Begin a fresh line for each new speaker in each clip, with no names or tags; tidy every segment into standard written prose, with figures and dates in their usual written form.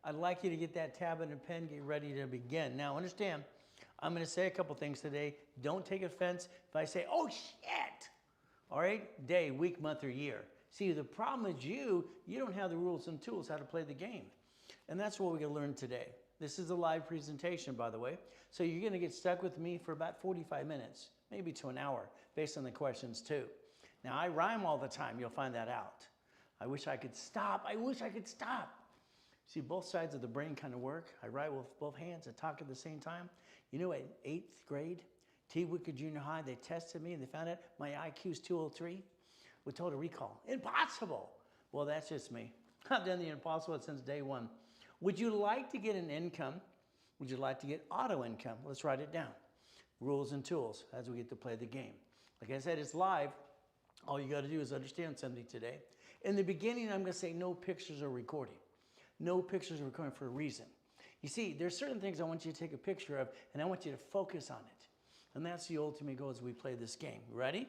I'd like you to get that tablet and pen, get ready to begin. Now understand, I'm going to say a couple things today. Don't take offense if I say, oh shit. All right, day, week, month, or year. See, the problem is you don't have the rules and tools how to play the game. And that's what we're going to learn today. This is a live presentation, by the way. So you're going to get stuck with me for about 45 minutes, maybe to an hour, based on the questions too. Now, I rhyme all the time. You'll find that out. I wish I could stop. I wish I could stop. See, both sides of the brain kind of work. I write with both hands and talk at the same time. You know, in 8th grade, T. Wicker Junior High, they tested me and they found out my IQ is 203 with total recall. Impossible. Well, that's just me. I've done the impossible since day one. Would you like to get an income? Would you like to get auto income? Let's write it down. Rules and tools as we get to play the game. Like I said, it's live. All you got to do is understand something today. In the beginning, I'm going to say no pictures are recording. No pictures are recording for a reason. You see, there's certain things I want you to take a picture of, and I want you to focus on it. And that's the ultimate goal as we play this game. Ready?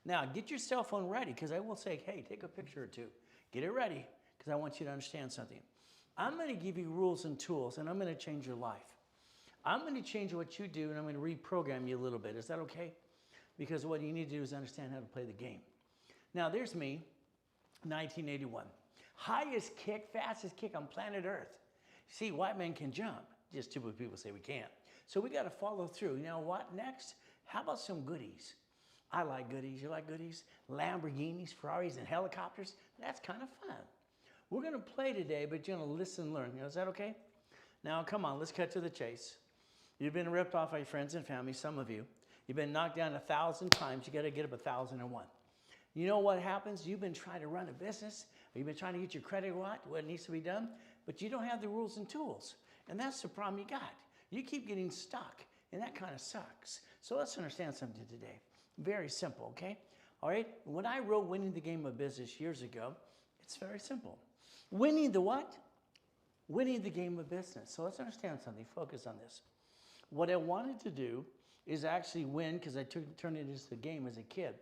Now, get your cell phone ready, because I will say, hey, take a picture or two. Get it ready, because I want you to understand something. I'm going to give you rules and tools, and I'm going to change your life. I'm going to change what you do, and I'm going to reprogram you a little bit. Is that okay? Because what you need to do is understand how to play the game. Now, there's me, 1981. Highest kick, fastest kick on planet Earth. See, white men can jump. Just stupid people say we can't. So we got to follow through. You know what next? How about some goodies? I like goodies. You like goodies? Lamborghinis, Ferraris, and helicopters. That's kind of fun. We're going to play today, but you're going to listen and learn. You know, is that okay? Now, come on, let's cut to the chase. You've been ripped off by your friends and family, some of you. You've been knocked down 1,000 times. You got to get up 1,001. You know what happens? You've been trying to run a business, or you've been trying to get your credit right, what needs to be done, but you don't have the rules and tools. And that's the problem you got. You keep getting stuck, and that kind of sucks. So let's understand something today. Very simple, okay? All right? When I wrote Winning the Game of Business years ago, it's very simple. Winning the what? Winning the game of business. So let's understand something. Focus on this. What I wanted to do is actually win, because I turned it into a game as a kid.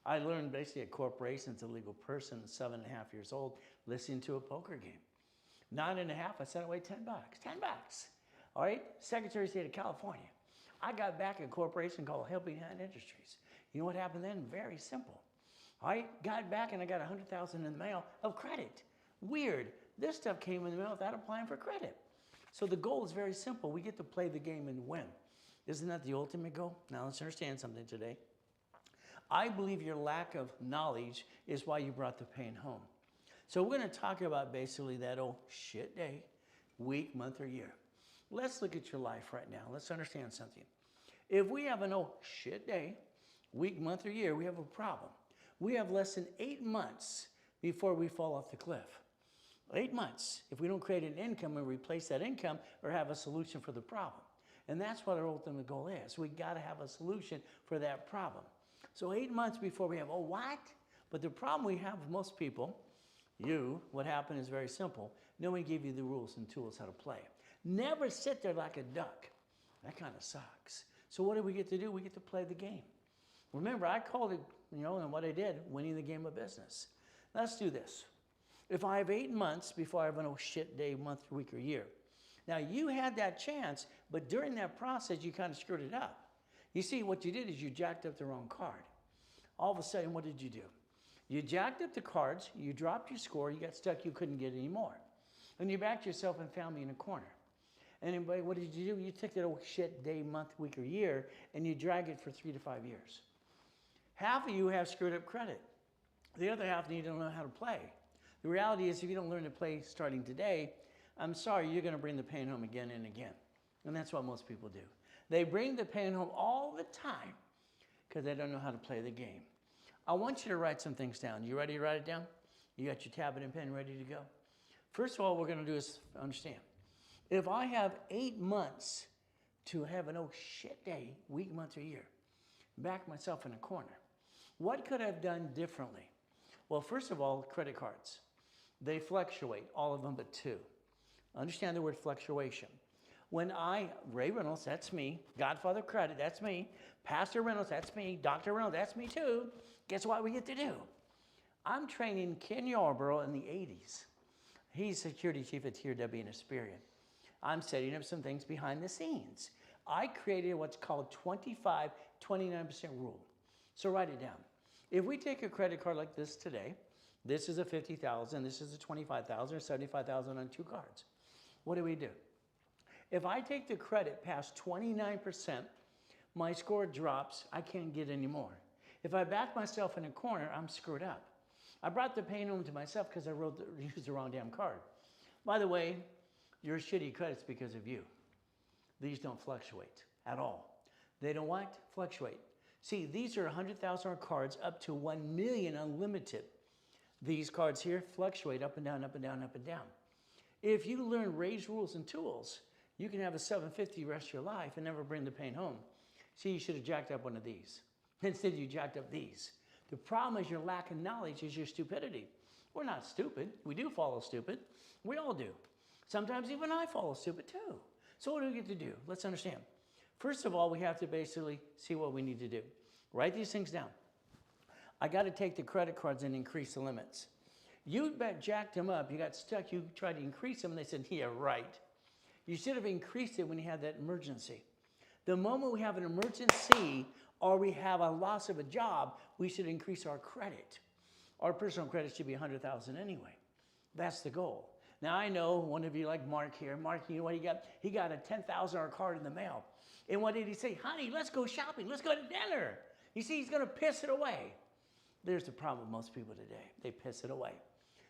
I learned basically a corporation as a legal person at 7.5 years old, listening to a poker game. 9.5, I sent away $10. $10. All right? Secretary of State of California. I got back a corporation called Helping Hand Industries. You know what happened then? Very simple. All right? Got back and I got $100,000 in the mail of credit. Weird. This stuff came in the mail without applying for credit. So the goal is very simple. We get to play the game and win. Isn't that the ultimate goal? Now let's understand something today. I believe your lack of knowledge is why you brought the pain home. So we're going to talk about basically that old shit day, week, month, or year. Let's look at your life right now. Let's understand something. If we have an old shit day, week, month, or year, we have a problem. We have less than 8 months before we fall off the cliff. 8 months. If we don't create an income and replace that income or have a solution for the problem. And that's what our ultimate goal is. We got to have a solution for that problem. So 8 months before we have, oh, what? But the problem we have with most people, what happened is very simple. No one gave you the rules and tools how to play. Never sit there like a duck. That kind of sucks. So what do we get to do? We get to play the game. Remember, I called it, and what I did, winning the game of business. Let's do this. If I have 8 months before I have an oh shit day, month, week, or year. Now, you had that chance, but during that process, you kind of screwed it up. You see, what you did is you jacked up the wrong card. All of a sudden, what did you do? You jacked up the cards, you dropped your score, you got stuck, you couldn't get any more. And you backed yourself and family in a corner. And anyway, what did you do? You took that oh shit day, month, week, or year, and you drag it for 3 to 5 years. Half of you have screwed up credit. The other half need to know how to play. The reality is if you don't learn to play starting today, I'm sorry, you're going to bring the pain home again and again. And that's what most people do. They bring the pain home all the time because they don't know how to play the game. I want you to write some things down. You ready to write it down? You got your tablet and pen ready to go? First of all, what we're going to do is understand. If I have 8 months to have an oh shit day, week, month, or year, back myself in a corner, what could I have done differently? Well, first of all, credit cards. They fluctuate, all of them but 2. Understand the word fluctuation. When Ray Reynolds, that's me. Godfather Credit, that's me. Pastor Reynolds, that's me. Dr. Reynolds, that's me too. Guess what we get to do? I'm training Ken Yarborough in the 80s. He's security chief at TRW in Hesperian. I'm setting up some things behind the scenes. I created what's called 25-29% rule. So write it down. If we take a credit card like this today, this is a $50,000, this is a $25,000 or $75,000 on 2 cards. What do? If I take the credit past 29%, my score drops, I can't get any more. If I back myself in a corner, I'm screwed up. I brought the pain home to myself because I used the wrong damn card. By the way, your shitty credit's because of you. These don't fluctuate at all. They don't what? Fluctuate. See, these are $100,000 cards up to $1 million unlimited. These cards here fluctuate up and down, up and down, up and down. If you learn raise rules and tools, you can have a 750 the rest of your life and never bring the pain home. See, you should have jacked up one of these. Instead, you jacked up these. The problem is your lack of knowledge is your stupidity. We're not stupid. We do follow stupid. We all do. Sometimes even I follow stupid too. So what do we get to do? Let's understand. First of all, we have to basically see what we need to do. Write these things down. I got to take the credit cards and increase the limits. You jacked them up. You got stuck. You tried to increase them, and they said, yeah, right. You should have increased it when you had that emergency. The moment we have an emergency or we have a loss of a job, we should increase our credit. Our personal credit should be $100,000 anyway. That's the goal. Now, I know one of you like Mark here. Mark, you know what he got? He got a $10,000 card in the mail. And what did he say? Honey, let's go shopping. Let's go to dinner. You see, he's going to piss it away. There's the problem with most people today. They piss it away.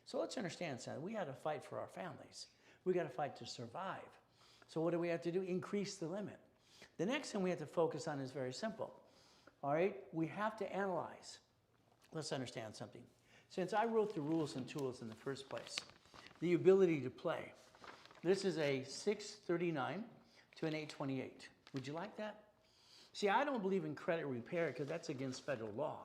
So let's understand something. We got to fight for our families. We got to fight to survive. So what do we have to do? Increase the limit. The next thing we have to focus on is very simple. All right? We have to analyze. Let's understand something. Since I wrote the rules and tools in the first place, the ability to play. This is a 639 to an 828. Would you like that? See, I don't believe in credit repair because that's against federal law.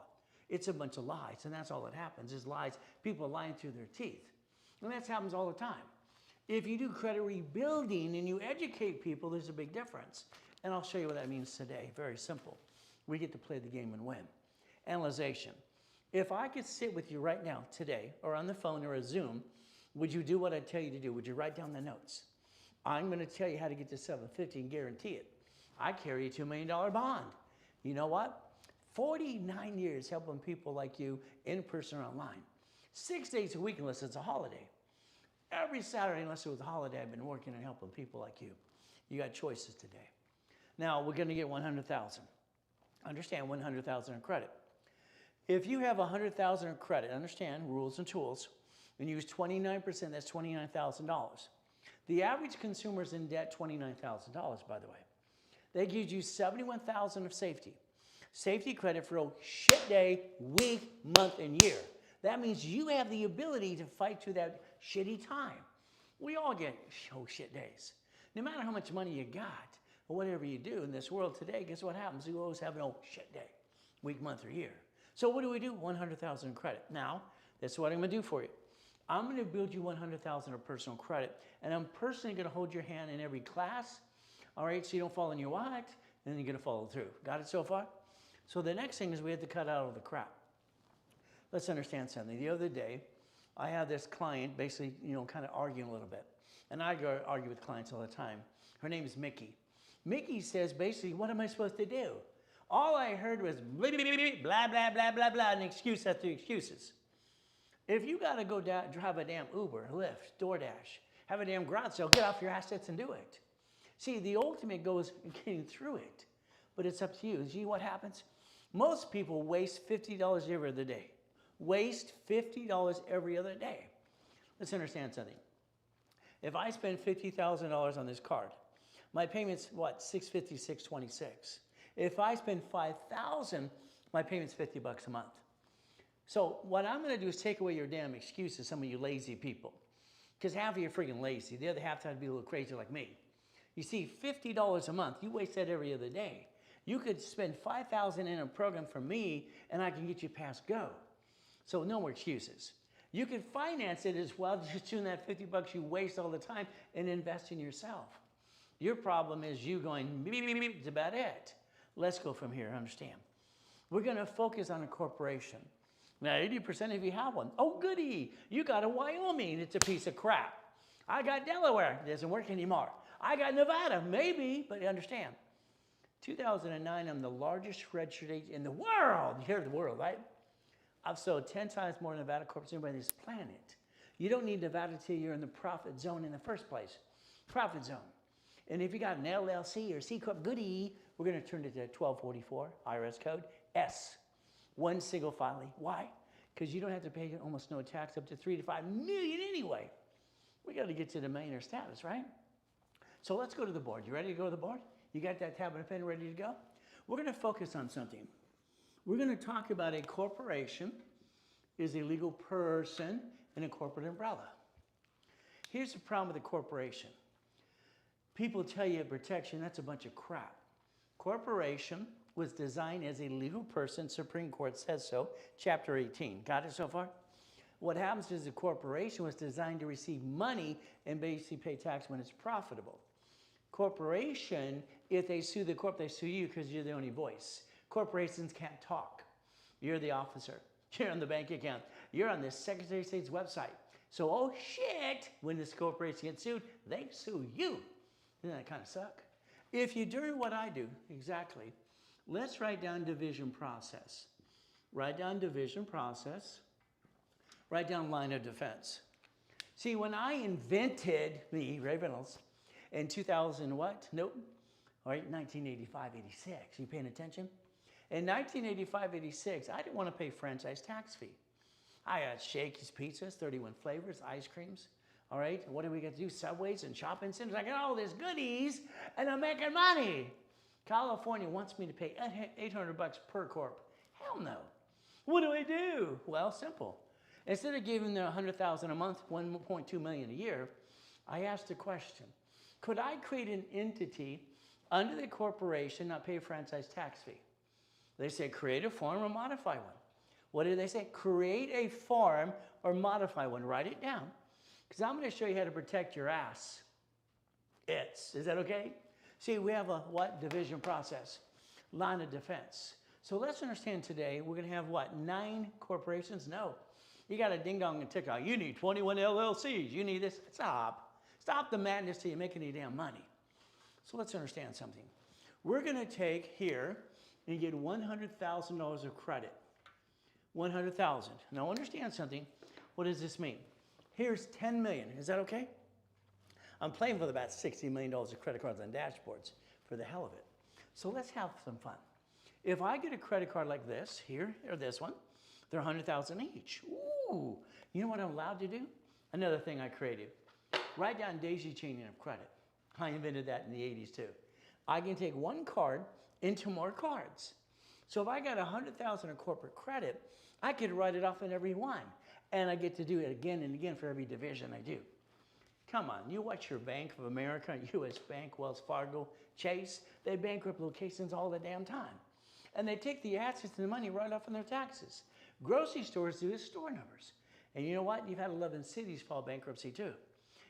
It's a bunch of lies, and that's all that happens is lies. People are lying through their teeth. And that happens all the time. If you do credit rebuilding and you educate people, there's a big difference. And I'll show you what that means today. Very simple. We get to play the game and win. Analyzation. If I could sit with you right now, today, or on the phone or a Zoom, would you do what I tell you to do? Would you write down the notes? I'm going to tell you how to get to 750 and guarantee it. I carry a $2 million bond. You know what? 49 years helping people like you in person or online. 6 days a week unless it's a holiday. Every Saturday unless it was a holiday, I've been working and helping people like you. You got choices today. Now, we're going to get 100,000. Understand 100,000 in credit. If you have 100,000 in credit, understand rules and tools, and use 29%, that's $29,000. The average consumer is in debt $29,000, by the way. That gives you $71,000 of safety. Safety credit for a shit day, week, month, and year. That means you have the ability to fight through that shitty time. We all get shit days. No matter how much money you got, or whatever you do in this world today, guess what happens? You always have an old shit day, week, month, or year. So what do? 100,000 in credit. Now, that's what I'm going to do for you. I'm going to build you 100,000 of personal credit, and I'm personally going to hold your hand in every class, all right, so you don't fall in your what, and then you're going to follow through. Got it so far? So the next thing is we have to cut out all the crap. Let's understand something. The other day, I had this client basically, kind of arguing a little bit. And I argue with clients all the time. Her name is Mickey. Mickey says, basically, what am I supposed to do? All I heard was blah, blah, blah, blah, blah, blah, and excuse after excuses. If you got to go drive a damn Uber, Lyft, DoorDash, have a damn garage sale, get off your assets and do it. See, the ultimate goal is getting through it. But it's up to you. See what happens? Most people waste $50 every other day. Waste $50 every other day. Let's understand something. If I spend $50,000 on this card, my payment's what? $650, $626. If I spend $5,000, my payment's $50 a month. So what I'm going to do is take away your damn excuses, some of you lazy people. Because half of you are freaking lazy. The other half have to be a little crazy like me. You see, $50 a month, you waste that every other day. You could spend $5,000 in a program for me, and I can get you past go. So no more excuses. You can finance it as well, just doing that $50 you waste all the time and invest in yourself. Your problem is you going, beep, beep, beep, it's about it. Let's go from here, understand. We're going to focus on a corporation. Now, 80% of you have one. Oh, goody. You got a Wyoming. It's a piece of crap. I got Delaware. It doesn't work anymore. I got Nevada. Maybe, but understand. 2009, I'm the largest registered agent in the world. You hear the world, right? I've sold 10 times more Nevada corporates than anybody on this planet. You don't need Nevada till you're in the profit zone in the first place. Profit zone. And if you got an LLC or C Corp goody, we're going to turn it to 1244 IRS code S. One single filing. Why? Because you don't have to pay almost no tax up to 3 to 5 million anyway. We got to get to the millionaire status, right? So let's go to the board. You ready to go to the board? You got that tab and a pen ready to go? We're going to focus on something. We're going to talk about a corporation is a legal person and a corporate umbrella. Here's the problem with a corporation. People tell you protection, that's a bunch of crap. Corporation was designed as a legal person. Supreme Court says so, Chapter 18. Got it so far? What happens is the corporation was designed to receive money and basically pay tax when it's profitable. Corporation, if they sue the corp, they sue you because you're the only voice. Corporations can't talk. You're the officer. You're on the bank account. You're on the Secretary of State's website. So, oh shit, when this corporation gets sued, they sue you. Doesn't that kind of suck? If you do what I do, exactly, let's write down division process. Write down division process. Write down line of defense. See, when I invented me, Ray Reynolds, in 2000 what? Nope. All right, 1985, 86. You paying attention? In 1985, 86, I didn't want to pay franchise tax fee. I had Shakey's Pizzas, 31 flavors, ice creams. All right, what do we got to do? Subways and shopping centers. I got all these goodies, and I'm making money. California wants me to pay $800 per corp. Hell no. What do I do? Well, simple. Instead of giving them $100,000 a month, $1.2 million a year, I asked a question. Could I create an entity under the corporation, not pay a franchise tax fee? They say create a form or modify one. What did they say? Create a form or modify one. Write it down. Because I'm going to show you how to protect your ass. Is that okay? See, we have a what? Division process. Line of defense. So let's understand today, we're going to have what? 9 corporations? No. You got a ding-dong and tick-tock. You need 21 LLCs. You need this. Stop. Stop the madness till you make any damn money. So let's understand something. We're going to take here and get $100,000 of credit. $100,000. Now understand something. What does this mean? Here's $10 million. Is that okay? I'm playing with about $60 million of credit cards on dashboards for the hell of it. So let's have some fun. If I get a credit card like this, here, or this one, they're $100,000 each. Ooh, you know what I'm allowed to do? Another thing I created. Write down daisy chaining of credit. I invented that in the 80s too. I can take one card into more cards. So if I got $100,000 of corporate credit, I could write it off in every one. And I get to do it again and again for every division I do. Come on, you watch your Bank of America, US Bank, Wells Fargo, Chase, they bankrupt locations all the damn time. And they take the assets and the money right off in their taxes. Grocery stores do is store numbers. And you know what? You've had 11 cities file bankruptcy too.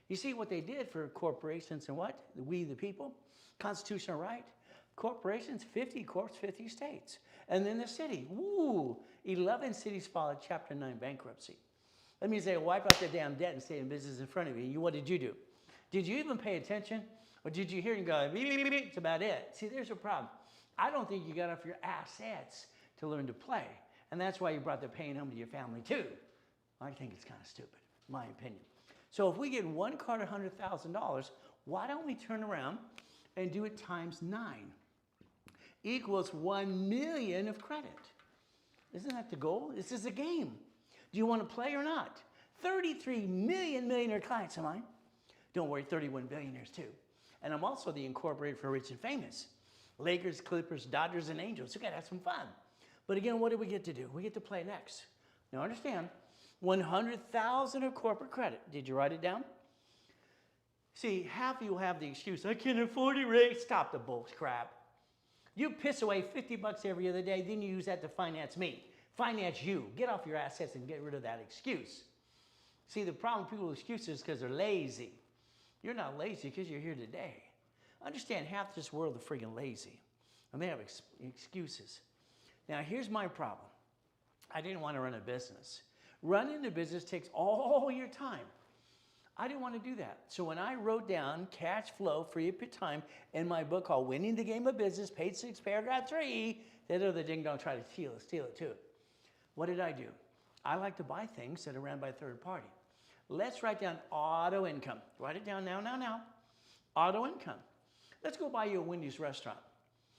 You see what they did for corporations and what? We the people, constitutional right. Corporations, 50 corps, 50 states. And then the city, woo, 11 cities filed Chapter 9 bankruptcy. That means they wipe out the damn debt and stay in business in front of you. What did you do? Did you even pay attention? Or did you hear and go, beep, beep, beep, it's about it? See, there's a problem. I don't think you got off your assets to learn to play. And that's why you brought the pain home to your family too. I think it's kind of stupid, my opinion. So if we get one card $100,000, why don't we turn around and do it times 9? Equals 1 million of credit. Isn't that the goal? This is a game. Do you want to play or not? 33 million millionaire clients of mine. Don't worry, 31 billionaires too. And I'm also the incorporated for rich and famous. Lakers, Clippers, Dodgers, and Angels. We got to have some fun. But again, what do we get to do? We get to play next. Now understand, 100,000 of corporate credit. Did you write it down? See, half of you have the excuse, I can't afford it, Ray. Stop the bull crap. You piss away 50 bucks every other day, then you use that to finance me. Finance you. Get off your assets and get rid of that excuse. See, the problem with people with excuses is because they're lazy. You're not lazy because you're here today. Understand, half this world are freaking lazy. And they have excuses. Now, here's my problem. I didn't want to run a business. Running a business takes all your time. I didn't want to do that. So when I wrote down cash flow, free up your time in my book called Winning the Game of Business, page 6, paragraph 3, that other ding dong try to steal it too. What did I do? I like to buy things that are ran by a third party. Let's write down auto income. Write it down now. Auto income. Let's go buy you a Wendy's restaurant.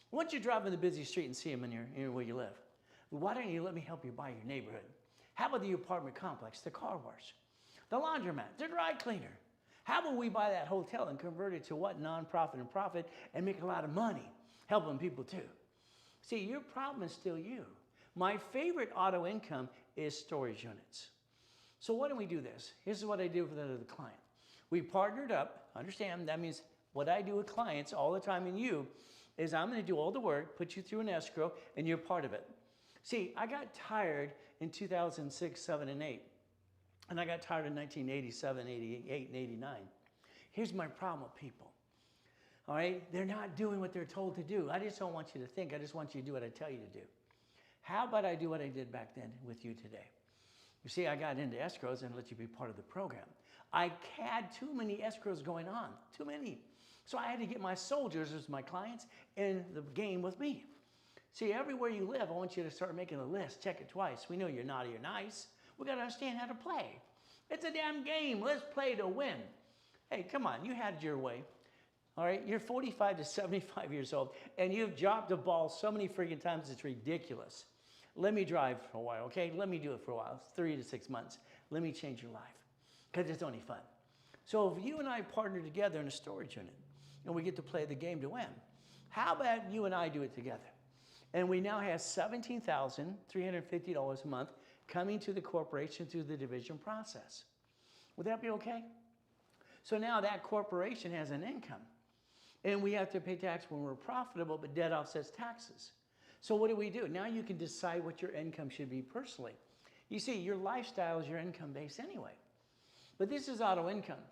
Once you drive in the busy street and see them in where you live, why don't you let me help you buy your neighborhood? How about the apartment complex, the car wash, the laundromat, the dry cleaner? How about we buy that hotel and convert it to what? Nonprofit and profit and make a lot of money, helping people too. See, your problem is still you. My favorite auto income is storage units. So why don't we do this? Here's what I do with the client. We partnered up. Understand, that means what I do with clients all the time and you is I'm going to do all the work, put you through an escrow, and you're part of it. See, I got tired in 2006, 7, and 8. And I got tired in 1987, 88, and 89. Here's my problem with people. All right? They're not doing what they're told to do. I just don't want you to think. I just want you to do what I tell you to do. How about I do what I did back then with you today? You see, I got into escrows and let you be part of the program. I had too many escrows going on, too many. So I had to get my soldiers as my clients in the game with me. See, everywhere you live, I want you to start making a list. Check it twice. We know you're naughty or nice. We got to understand how to play. It's a damn game. Let's play to win. Hey, come on. You had your way. All right? You're 45 to 75 years old, and you've dropped the ball so many freaking times it's ridiculous. Let me drive for a while, okay? Let me do it for a while, 3 to 6 months. Let me change your life because it's only fun. So if you and I partner together in a storage unit and we get to play the game to win, how about you and I do it together? And we now have $17,350 a month coming to the corporation through the division process. Would that be okay? So now that corporation has an income. And we have to pay tax when we're profitable, but debt offsets taxes. So what do? Now you can decide what your income should be personally. You see, your lifestyle is your income base anyway. But this is auto income.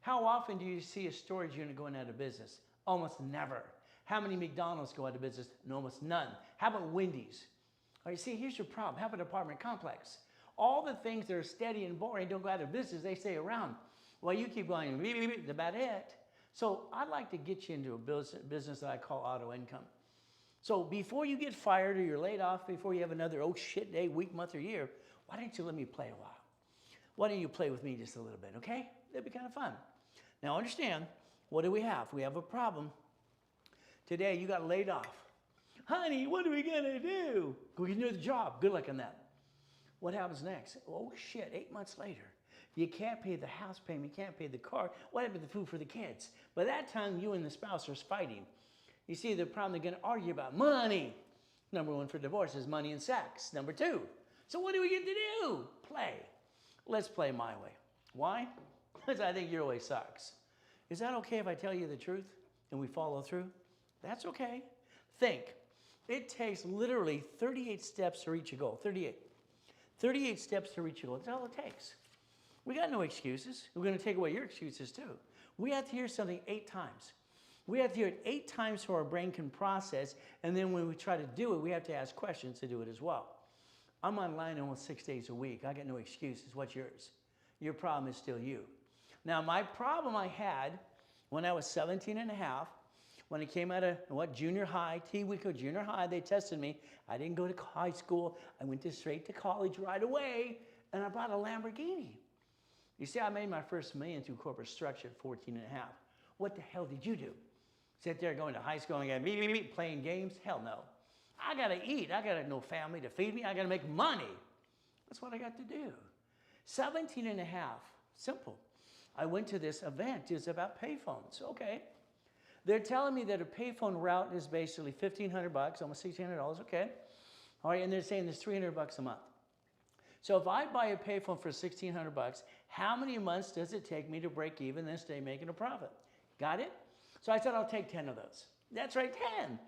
How often do you see a storage unit going out of business? Almost never. How many McDonald's go out of business? Almost none. How about Wendy's? All right, see, here's your problem. How about apartment complex? All the things that are steady and boring don't go out of business. They stay around. Well, you keep going, that's about it. So I'd like to get you into a business that I call auto income. So before you get fired or you're laid off, before you have another oh shit day, week, month, or year, why don't you let me play a while? Why don't you play with me just a little bit, okay? That'd be kind of fun. Now understand, what do we have? We have a problem. Today you got laid off. Honey, what are we gonna do? We can do the job. Good luck on that. What happens next? Oh shit, 8 months later. You can't pay the house payment, you can't pay the car. What happened to the food for the kids? By that time, you and the spouse are fighting. You see, the problem they're going to argue about money. Number 1 for divorce is money and sex. Number 2. So what do we get to do? Play. Let's play my way. Why? Because I think your way sucks. Is that okay if I tell you the truth and we follow through? That's okay. Think. It takes literally 38 steps to reach a goal. 38. 38 steps to reach a goal. That's all it takes. We got no excuses. We're going to take away your excuses too. We have to hear something 8 times. We have to hear it 8 times so our brain can process, and then when we try to do it, we have to ask questions to do it as well. I'm online almost 6 days a week. I got no excuses. What's yours? Your problem is still you. Now, my problem I had when I was 17 and a half, when I came out of junior high, T-Wico junior high, they tested me. I didn't go to high school. I went straight to college right away, and I bought a Lamborghini. You see, I made my first million through corporate structure at 14 and a half. What the hell did you do? Sit there going to high school and playing games? Hell no. I got to eat. I got no family to feed me. I got to make money. That's what I got to do. 17 and a half. Simple. I went to this event. It's about payphones. Okay. They're telling me that a payphone route is basically $1,500, almost $1,600. Okay. All right. And they're saying there's $300 a month. So if I buy a payphone for $1,600, how many months does it take me to break even and stay making a profit? Got it? So I said, I'll take 10 of those. That's right, 10.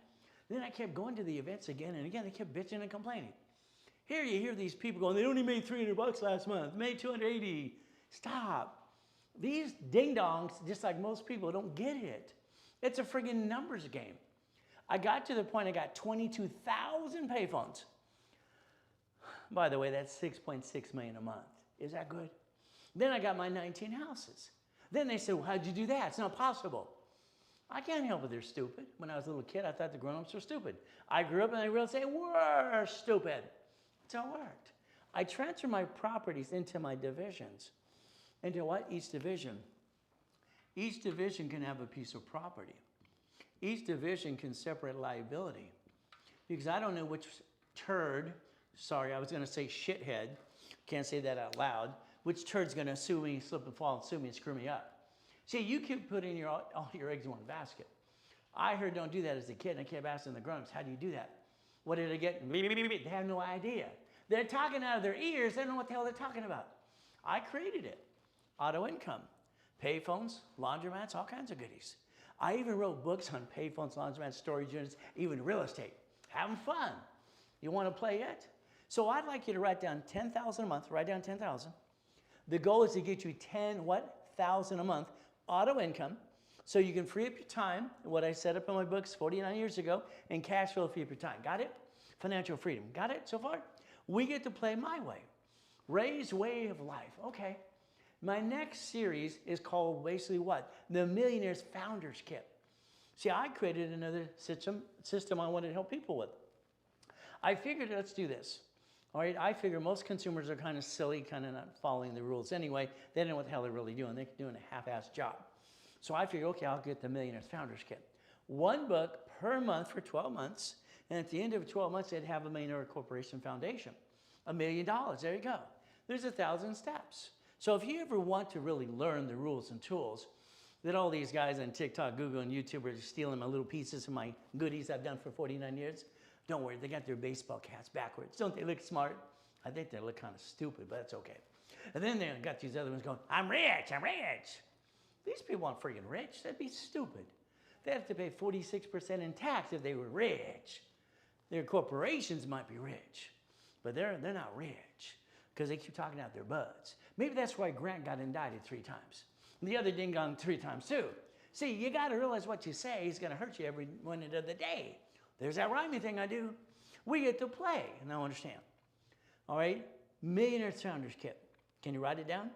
Then I kept going to the events again and again. They kept bitching and complaining. Here you hear these people going, they only made $300 last month, made $280. Stop. These ding-dongs, just like most people, don't get it. It's a friggin' numbers game. I got to the point I got 22,000 payphones. By the way, that's 6.6 million a month. Is that good? Then I got my 19 houses. Then they said, well, how'd you do that? It's not possible. I can't help it, they're stupid. When I was a little kid, I thought the grown-ups were stupid. I grew up and I realized they were stupid. That's how it worked. I transferred my properties into my divisions. Into what? Each division. Each division can have a piece of property. Each division can separate liability. Because I don't know which turd, sorry, I was going to say shithead, can't say that out loud, which turd's going to sue me, slip and fall, and sue me and screw me up. See, you keep putting all your eggs in one basket. I heard don't do that as a kid, and I kept asking the grown-ups, how do you do that? What did I get? They have no idea. They're talking out of their ears. They don't know what the hell they're talking about. I created it. Auto income, payphones, laundromats, all kinds of goodies. I even wrote books on payphones, laundromats, storage units, even real estate. Having fun. You want to play it? So I'd like you to write down $10,000 a month. Write down 10,000. The goal is to get you 10,000 a month auto income, so you can free up your time, what I set up in my books 49 years ago, and cash flow free up your time. Got it? Financial freedom. Got it so far? We get to play my way. Ray's way of life. Okay. My next series is called basically what? The Millionaire's Founders Kit. See, I created another system I wanted to help people with. I figured, let's do this. All right, I figure most consumers are kind of silly, kind of not following the rules anyway. They don't know what the hell they're really doing. They're doing a half-assed job. So I figured, okay, I'll get the Millionaire's Founders Kit. One book per month for 12 months. And at the end of 12 months, they'd have a Millionaire Corporation Foundation. $1 million, there you go. There's 1,000 steps. So if you ever want to really learn the rules and tools that all these guys on TikTok, Google, and YouTube are stealing my little pieces of my goodies I've done for 49 years, don't worry, they got their baseball caps backwards. Don't they look smart? I think they look kind of stupid, but that's okay. And then they got these other ones going, I'm rich, I'm rich. These people aren't freaking rich. That'd be stupid. They have to pay 46% in tax if they were rich. Their corporations might be rich, but they're not rich because they keep talking out their butts. Maybe that's why Grant got indicted 3 times. And the other ding gone 3 times too. See, you got to realize what you say is going to hurt you every minute of the day. There's that rhyming thing I do. We get to play. Now understand. All right? Millionaire's Founders Kit. Can you write it down?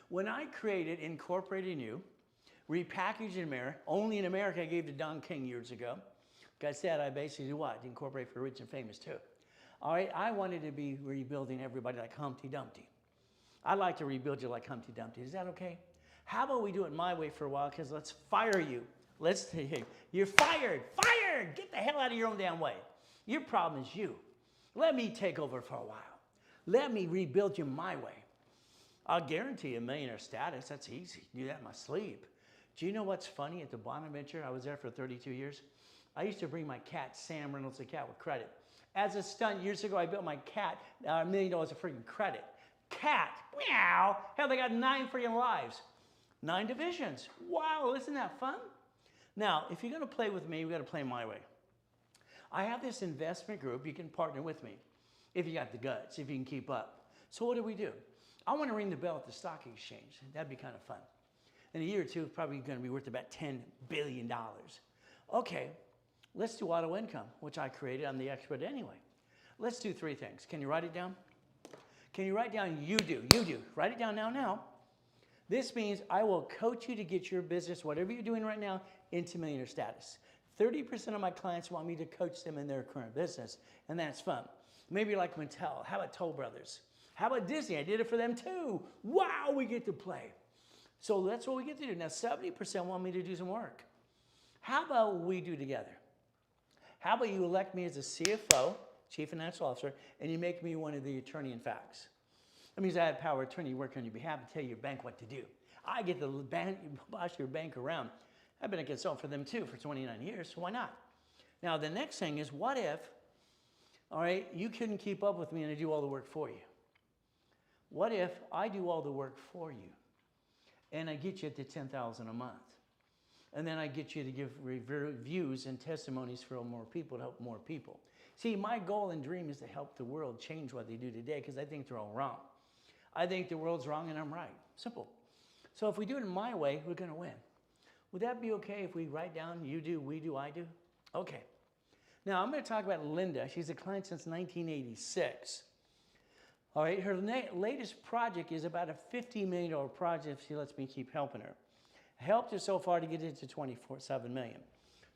When I created Incorporating You, repackaged in America, only in America I gave to Don King years ago. Like I said, I basically do what? Incorporate for rich and famous too. All right? I wanted to be rebuilding everybody like Humpty Dumpty. I'd like to rebuild you like Humpty Dumpty. Is that okay? How about we do it my way for a while? Because let's fire you. You're fired. Fired! Get the hell out of your own damn way. Your problem is you. Let me take over for a while. Let me rebuild you my way. I'll guarantee you a millionaire status. That's easy. Do that in my sleep. Do you know what's funny? At the Bonaventure, I was there for 32 years. I used to bring my cat, Sam Reynolds, the cat with credit. As a stunt years ago, I built my cat $1 million of freaking credit. Cat, meow. Hell, they got 9 freaking lives. 9 divisions. Wow, isn't that fun? Now, if you're going to play with me, we've got to play my way. I have this investment group. You can partner with me if you got the guts, if you can keep up. So what do? I want to ring the bell at the stock exchange. That'd be kind of fun. In a year or two, it's probably going to be worth about $10 billion. Okay, let's do auto income, which I created. I'm the expert anyway. Let's do 3 things. Can you write it down? Can you write down you do? Write it down now. This means I will coach you to get your business, whatever you're doing right now, into millionaire status. 30% of my clients want me to coach them in their current business, and that's fun. Maybe like Mattel. How about Toll Brothers? How about Disney? I did it for them too. Wow, we get to play. So that's what we get to do. Now, 70% want me to do some work. How about we do together? How about you elect me as a CFO, Chief Financial Officer, and you make me one of the attorney in facts? That means I have power of attorney, work on your behalf, and tell your bank what to do. I get to boss your bank around. I've been a consultant for them too for 29 years, so why not? Now, the next thing is, what if, all right, you couldn't keep up with me and I do all the work for you? What if I do all the work for you and I get you to $10,000 a month? And then I get you to give reviews and testimonies for more people to help more people. See, my goal and dream is to help the world change what they do today because I think they're all wrong. I think the world's wrong and I'm right. Simple. So if we do it my way, we're going to win. Would that be okay if we write down you do, we do, I do? Okay. Now I'm going to talk about Linda. She's a client since 1986. All right, her latest project is about a $50 million project. She lets me keep helping her. Helped her so far to get it to $27 million.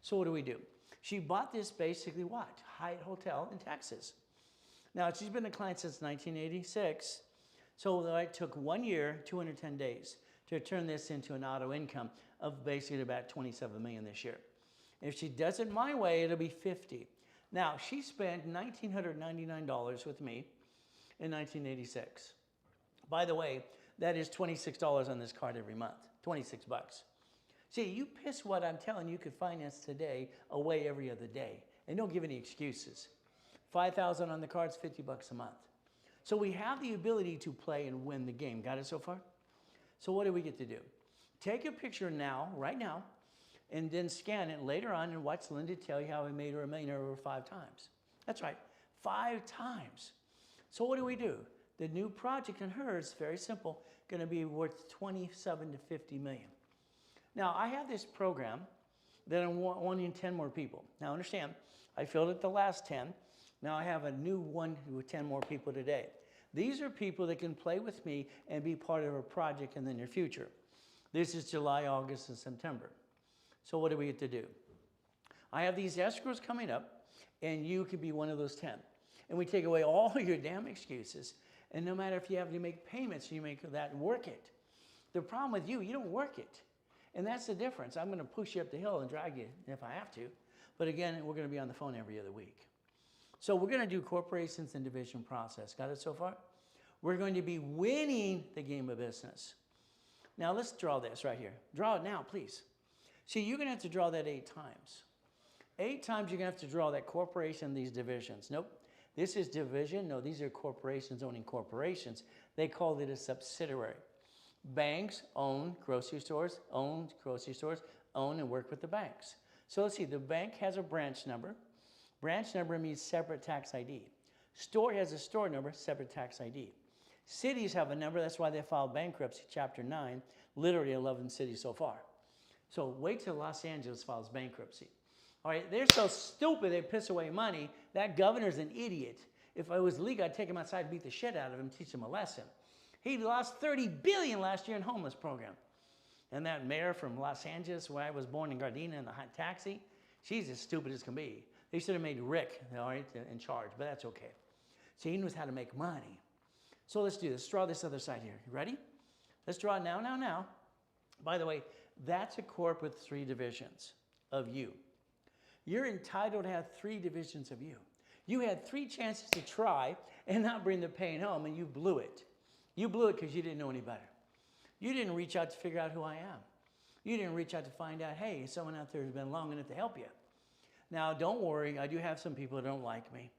So what do? She bought this basically what? Hyatt Hotel in Texas. Now, she's been a client since 1986. So it took 1 year, 210 days to turn this into an auto income of basically about $27 million this year. If she does it my way, it'll be 50. Now, she spent $1,999 with me in 1986. By the way, that is $26 on this card every month, 26 bucks. See, you piss what I'm telling you could finance today away every other day. And don't give any excuses. $5,000 on the cards, 50 bucks a month. So we have the ability to play and win the game. Got it so far? So what do we get to do? Take a picture now, right now, and then scan it later on and watch Linda tell you how I made her a millionaire over 5 times. That's right, 5 times. So what do? The new project on her is very simple, going to be worth 27 to 50 million. Now, I have this program that I'm wanting 10 more people. Now, understand, I filled it the last 10. Now I have a new one with 10 more people today. These are people that can play with me and be part of a project in the near future. This is July, August, and September. So what do we get to do? I have these escrows coming up, and you could be one of those 10. And we take away all your damn excuses. And no matter if you have to make payments, you make that work it. The problem with you don't work it. And that's the difference. I'm going to push you up the hill and drag you if I have to. But again, we're going to be on the phone every other week. So we're going to do corporations and division process. Got it so far? We're going to be winning the game of business. Now let's draw this right here. Draw it now, please. See, you're going to have to draw that 8 times. 8 times you're going to have to draw that corporation, these divisions. Nope. This is division. No, these are corporations owning corporations. They called it a subsidiary. Banks own grocery stores, own and work with the banks. So let's see, the bank has a branch number. Branch number means separate tax ID. Store has a store number, separate tax ID. Cities have a number, that's why they filed bankruptcy, Chapter 9, literally 11 cities so far. So wait till Los Angeles files bankruptcy. All right, they're so stupid they piss away money. That governor's an idiot. If I was legal, I'd take him outside and beat the shit out of him, teach him a lesson. He lost $30 billion last year in homeless program. And that mayor from Los Angeles, where I was born in Gardena in the hot taxi, she's as stupid as can be. They should have made Rick, all right, in charge, but that's okay. So he knows how to make money. So let's do this. Let's draw this other side here. You ready? Let's draw it now. By the way, that's a corp with 3 divisions of you. You're entitled to have 3 divisions of you. You had 3 chances to try and not bring the pain home, and you blew it. You blew it because you didn't know any better. You didn't reach out to figure out who I am. You didn't reach out to find out, hey, someone out there has been long enough to help you. Now, don't worry. I do have some people that don't like me.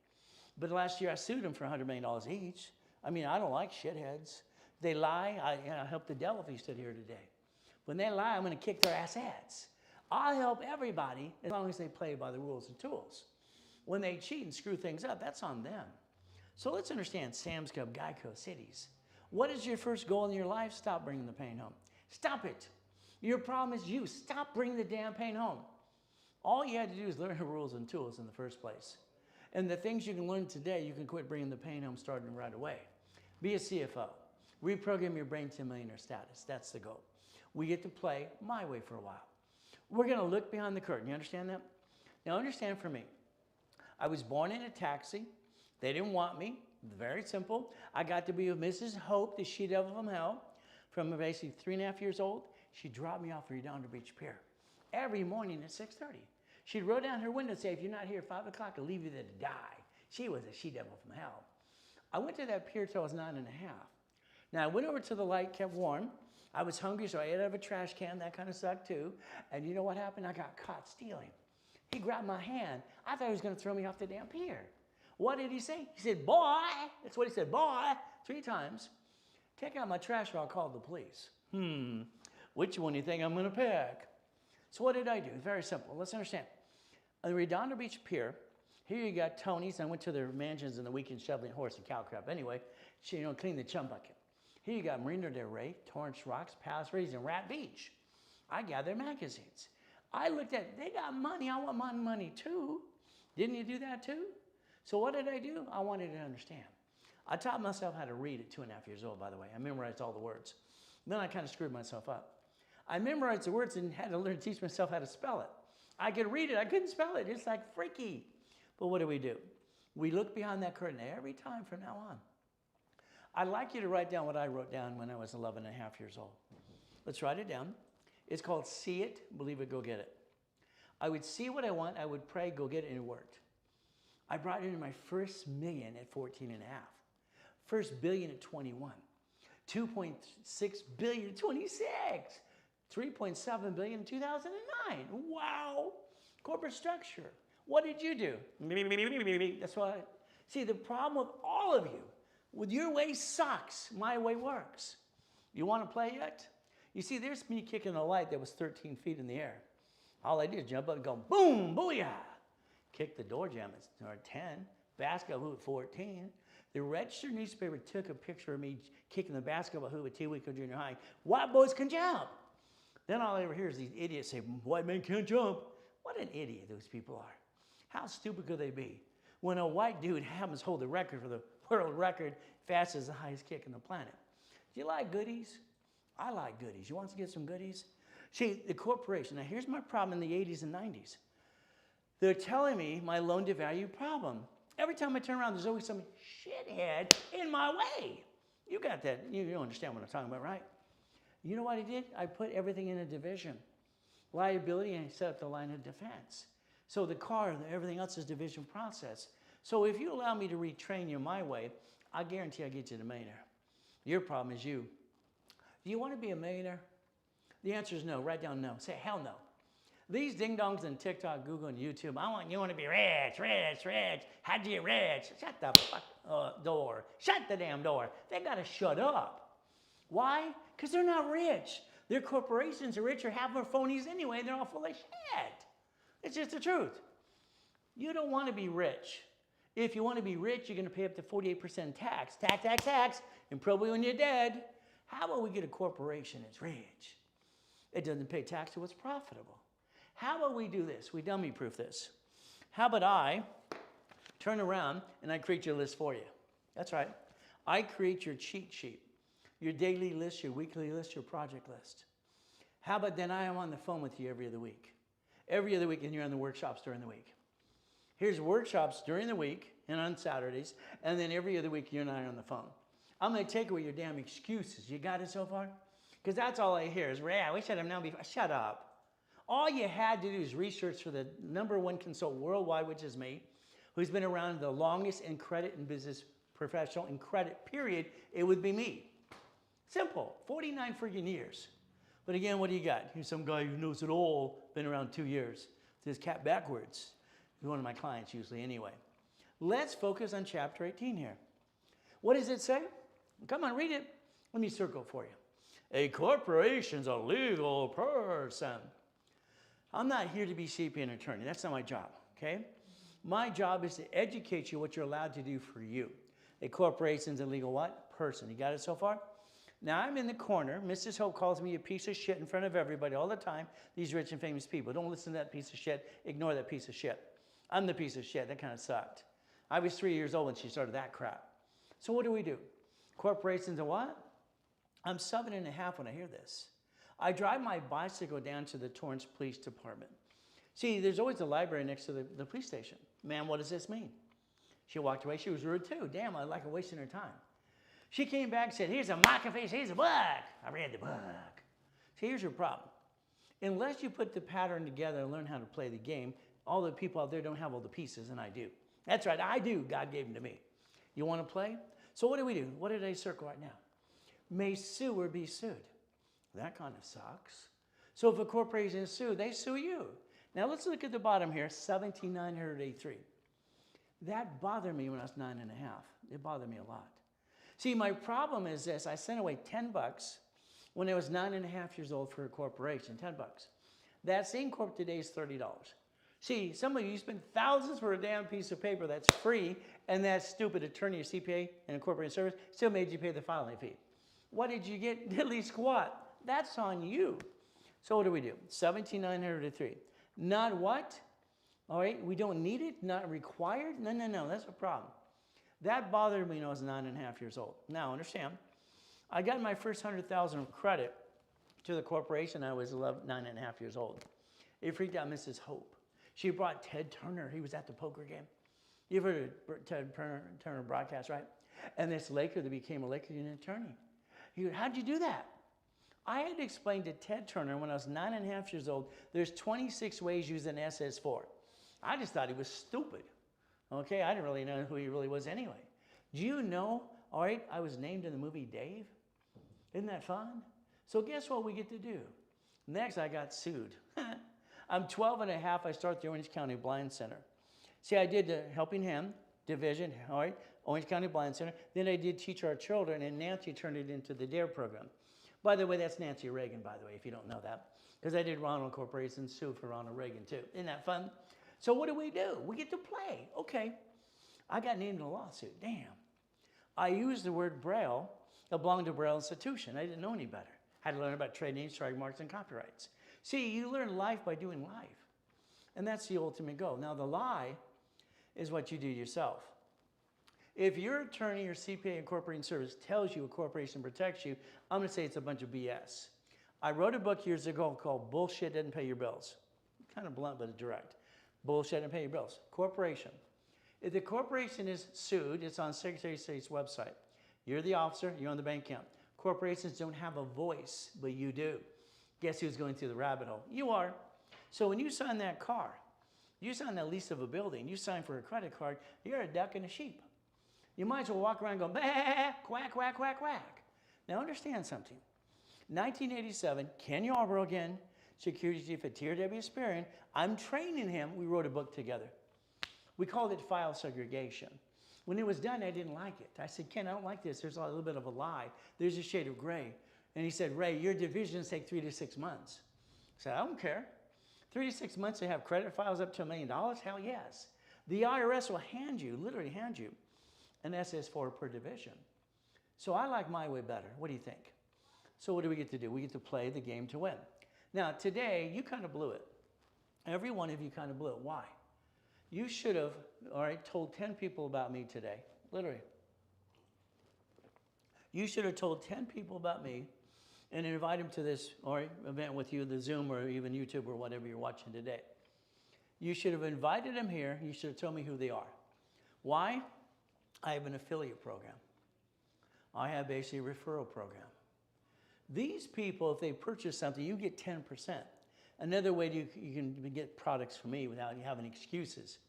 But last year, I sued them for $100 million each. I mean, I don't like shitheads. They lie. I help the devil if he stood here today. When they lie, I'm going to kick their ass. I'll help everybody as long as they play by the rules and tools. When they cheat and screw things up, that's on them. So let's understand Sam's Club, Geico, cities. What is your first goal in your life? Stop bringing the pain home. Stop it. Your problem is you. Stop bringing the damn pain home. All you had to do is learn the rules and tools in the first place. And the things you can learn today, you can quit bringing the pain home starting right away. Be a CFO. Reprogram your brain to millionaire status. That's the goal. We get to play my way for a while. We're going to look behind the curtain. You understand that? Now understand for me. I was born in a taxi. They didn't want me. Very simple. I got to be with Mrs. Hope, the she-devil from hell, from basically 3.5 years old. She dropped me off the Redondo Beach Pier every morning at 6:30. She'd roll down her window and say, if you're not here at 5 o'clock, I'll leave you there to die. She was a she-devil from hell. I went to that pier till I was 9.5. Now, I went over to the light, kept warm. I was hungry, so I ate out of a trash can. That kind of sucked, too. And you know what happened? I got caught stealing. He grabbed my hand. I thought he was going to throw me off the damn pier. What did he say? He said, boy. That's what he said, boy, 3 times. Take out my trash or I'll call the police. Which one do you think I'm going to pick? So what did I do? Very simple. Let's understand. On the Redondo Beach Pier, here you got Tony's. I went to their mansions in the weekend shoveling horse and cow crap. Anyway, clean the chum bucket. Here you got Marina del Rey, Torrance Rocks, Palos Verdes, and Rat Beach. I gather magazines. I looked at, they got money. I want my money too. Didn't you do that too? So what did I do? I wanted to understand. I taught myself how to read at 2.5 years old, by the way. I memorized all the words. Then I kind of screwed myself up. I memorized the words and had to learn to teach myself how to spell it. I could read it, I couldn't spell it. It's like freaky. But what do? We look behind that curtain every time from now on. I'd like you to write down what I wrote down when I was 11 and a half years old. Let's write it down. It's called See It, Believe It, Go Get It. I would see what I want, I would pray, go get it, and it worked. I brought in my first million at 14 and a half. First billion at 21. 2.6 billion at 26. 3.7 billion in 2009. Wow. Corporate structure. What did you do? That's why. See, the problem with all of you, with your way sucks, my way works. You want to play yet? You see, there's me kicking a light that was 13 feet in the air. All I did is jump up and go, boom, booyah. Kick the door jam at 10. Basketball hoop at 14. The Register newspaper took a picture of me kicking the basketball hoop at Tewico Junior High. White boys can jump. Then all I ever hear is these idiots say, white men can't jump. What an idiot those people are. How stupid could they be? When a white dude happens to hold the record for the world record, fastest the highest kick on the planet. Do you like goodies? I like goodies. You want to get some goodies? See, the corporation, now here's my problem in the 80s and 90s. They're telling me my loan to value problem. Every time I turn around, there's always some shithead in my way. You got that. You understand what I'm talking about, right? You know what I did? I put everything in a division. Liability, and I set up the line of defense. So the car and everything else is division process. So if you allow me to retrain you my way, I guarantee I get you to millionaire. Your problem is you. Do you want to be a millionaire? The answer is no. Write down no. Say hell no. These ding-dongs on TikTok, Google, and YouTube, you want to be rich, rich, rich. How'd you get rich? Shut the fuck door. Shut the damn door. They got to shut up. Why? Because they're not rich. Their corporations are rich or half are phonies anyway. They're all full of shit. It's just the truth. You don't want to be rich. If you want to be rich, you're going to pay up to 48% tax. Tax, tax, tax. And probably when you're dead. How about we get a corporation that's rich? It doesn't pay tax to what's profitable. How about we do this? We dummy-proof this. How about I turn around and I create your list for you? That's right. I create your cheat sheet, your daily list, your weekly list, your project list. How about then I am on the phone with you every other week? Every other week, and you're on the workshops during the week. Here's workshops during the week and on Saturdays, and then every other week you and I are on the phone. I'm going to take away your damn excuses. You got it so far? Because that's all I hear is, Ray, I wish I'd have known before. Shut up. All you had to do is research for the #1 consultant worldwide, which is me, who's been around the longest in credit and business professional in credit, period. It would be me. Simple. 49 friggin' years. But again, what do you got? Here's some guy who knows it all, been around 2 years. This cat backwards. He's one of my clients usually anyway. Let's focus on chapter 18 here. What does it say? Come on, read it. Let me circle for you. A corporation's a legal person. I'm not here to be CPA and attorney. That's not my job, okay? My job is to educate you what you're allowed to do for you. A corporation's a legal what? Person. You got it so far? Now I'm in the corner. Mrs. Hope calls me a piece of shit in front of everybody all the time. These rich and famous people. Don't listen to that piece of shit. Ignore that piece of shit. I'm the piece of shit. That kind of sucked. I was 3 years old when she started that crap. So what do? Corporations are what? I'm 7.5 when I hear this. I drive my bicycle down to the Torrance Police Department. See, there's always a library next to the police station. Ma'am, what does this mean? She walked away. She was rude too. Damn, I like her wasting her time. She came back and said, here's a microfiche, here's a book. I read the book. See, here's your problem. Unless you put the pattern together and learn how to play the game, all the people out there don't have all the pieces, and I do. That's right, I do. God gave them to me. You want to play? So what do? What did I circle right now? May sue or be sued. That kind of sucks. So if a corporation is sued, they sue you. Now let's look at the bottom here, 17,983. That bothered me when I was 9.5. It bothered me a lot. See, my problem is this. I sent away $10 when I was 9.5 years old for a corporation, $10. That same corp today is $30. See, some of you spend thousands for a damn piece of paper that's free, and that stupid attorney or CPA and a corporate service still made you pay the filing fee. What did you get? Diddly squat. That's on you. So what do? 17,903. Not what? All right, we don't need it? Not required? No, that's a problem. That bothered me when I was 9.5 years old. Now, understand, I got my first 100,000 of credit to the corporation. I was 9.5 years old. It freaked out Mrs. Hope. She brought Ted Turner. He was at the poker game. You've heard of Ted Turner broadcast, right? And this Laker that became a Laker Union attorney. He goes, how'd you do that? I had to explain to Ted Turner when I was 9.5 years old, there's 26 ways you use an SS4. I just thought he was stupid. Okay, I didn't really know who he really was anyway. Do you know, all right, I was named in the movie Dave? Isn't that fun? So guess what we get to do? Next, I got sued. I'm 12 and a half, I start the Orange County Blind Center. See, I did the Helping Hand division, all right, Orange County Blind Center. Then I did Teach Our Children, and Nancy turned it into the DARE program. By the way, that's Nancy Reagan, by the way, if you don't know that. Because I did Ronald Corporation sue for Ronald Reagan, too. Isn't that fun? So what do? We get to play. Okay. I got named in a lawsuit. Damn. I used the word Braille. I belonged to a Braille institution. I didn't know any better. Had to learn about trade names, trademarks, and copyrights. See, you learn life by doing life. And that's the ultimate goal. Now, the lie is what you do yourself. If your attorney or CPA incorporating service tells you a corporation protects you, I'm going to say it's a bunch of BS. I wrote a book years ago called Bullshit Didn't Pay Your Bills. Kind of blunt, but direct. Bullshit didn't pay your bills. Corporation. If the corporation is sued, it's on Secretary of State's website. You're the officer, you're on the bank account. Corporations don't have a voice, but you do. Guess who's going through the rabbit hole? You are. So when you sign that car, you sign the lease of a building, you sign for a credit card, you're a duck and a sheep. You might as well walk around going, bah, quack, quack, quack, quack. Now understand something. 1987, Ken Yarborough again, security chief at TRW Experian, I'm training him. We wrote a book together. We called it File Segregation. When it was done, I didn't like it. I said, Ken, I don't like this. There's a little bit of a lie. There's a shade of gray. And he said, Ray, your divisions take 3 to 6 months. I said, I don't care. 3 to 6 months to have credit files up to $1 million? Hell yes. The IRS will hand you, literally hand you, an SS4 per division. So I like my way better. What do you think? So what do we get to do? We get to play the game to win. Now, today, you kind of blew it. Every one of you kind of blew it. Why? You should have, all right, told 10 people about me today. Literally. You should have told 10 people about me and invite them to this, all right, event with you, the Zoom or even YouTube or whatever you're watching today. You should have invited them here. You should have told me who they are. Why? I have an affiliate program. I have basically a referral program. These people, if they purchase something, you get 10%. Another way you can get products from me without you having excuses.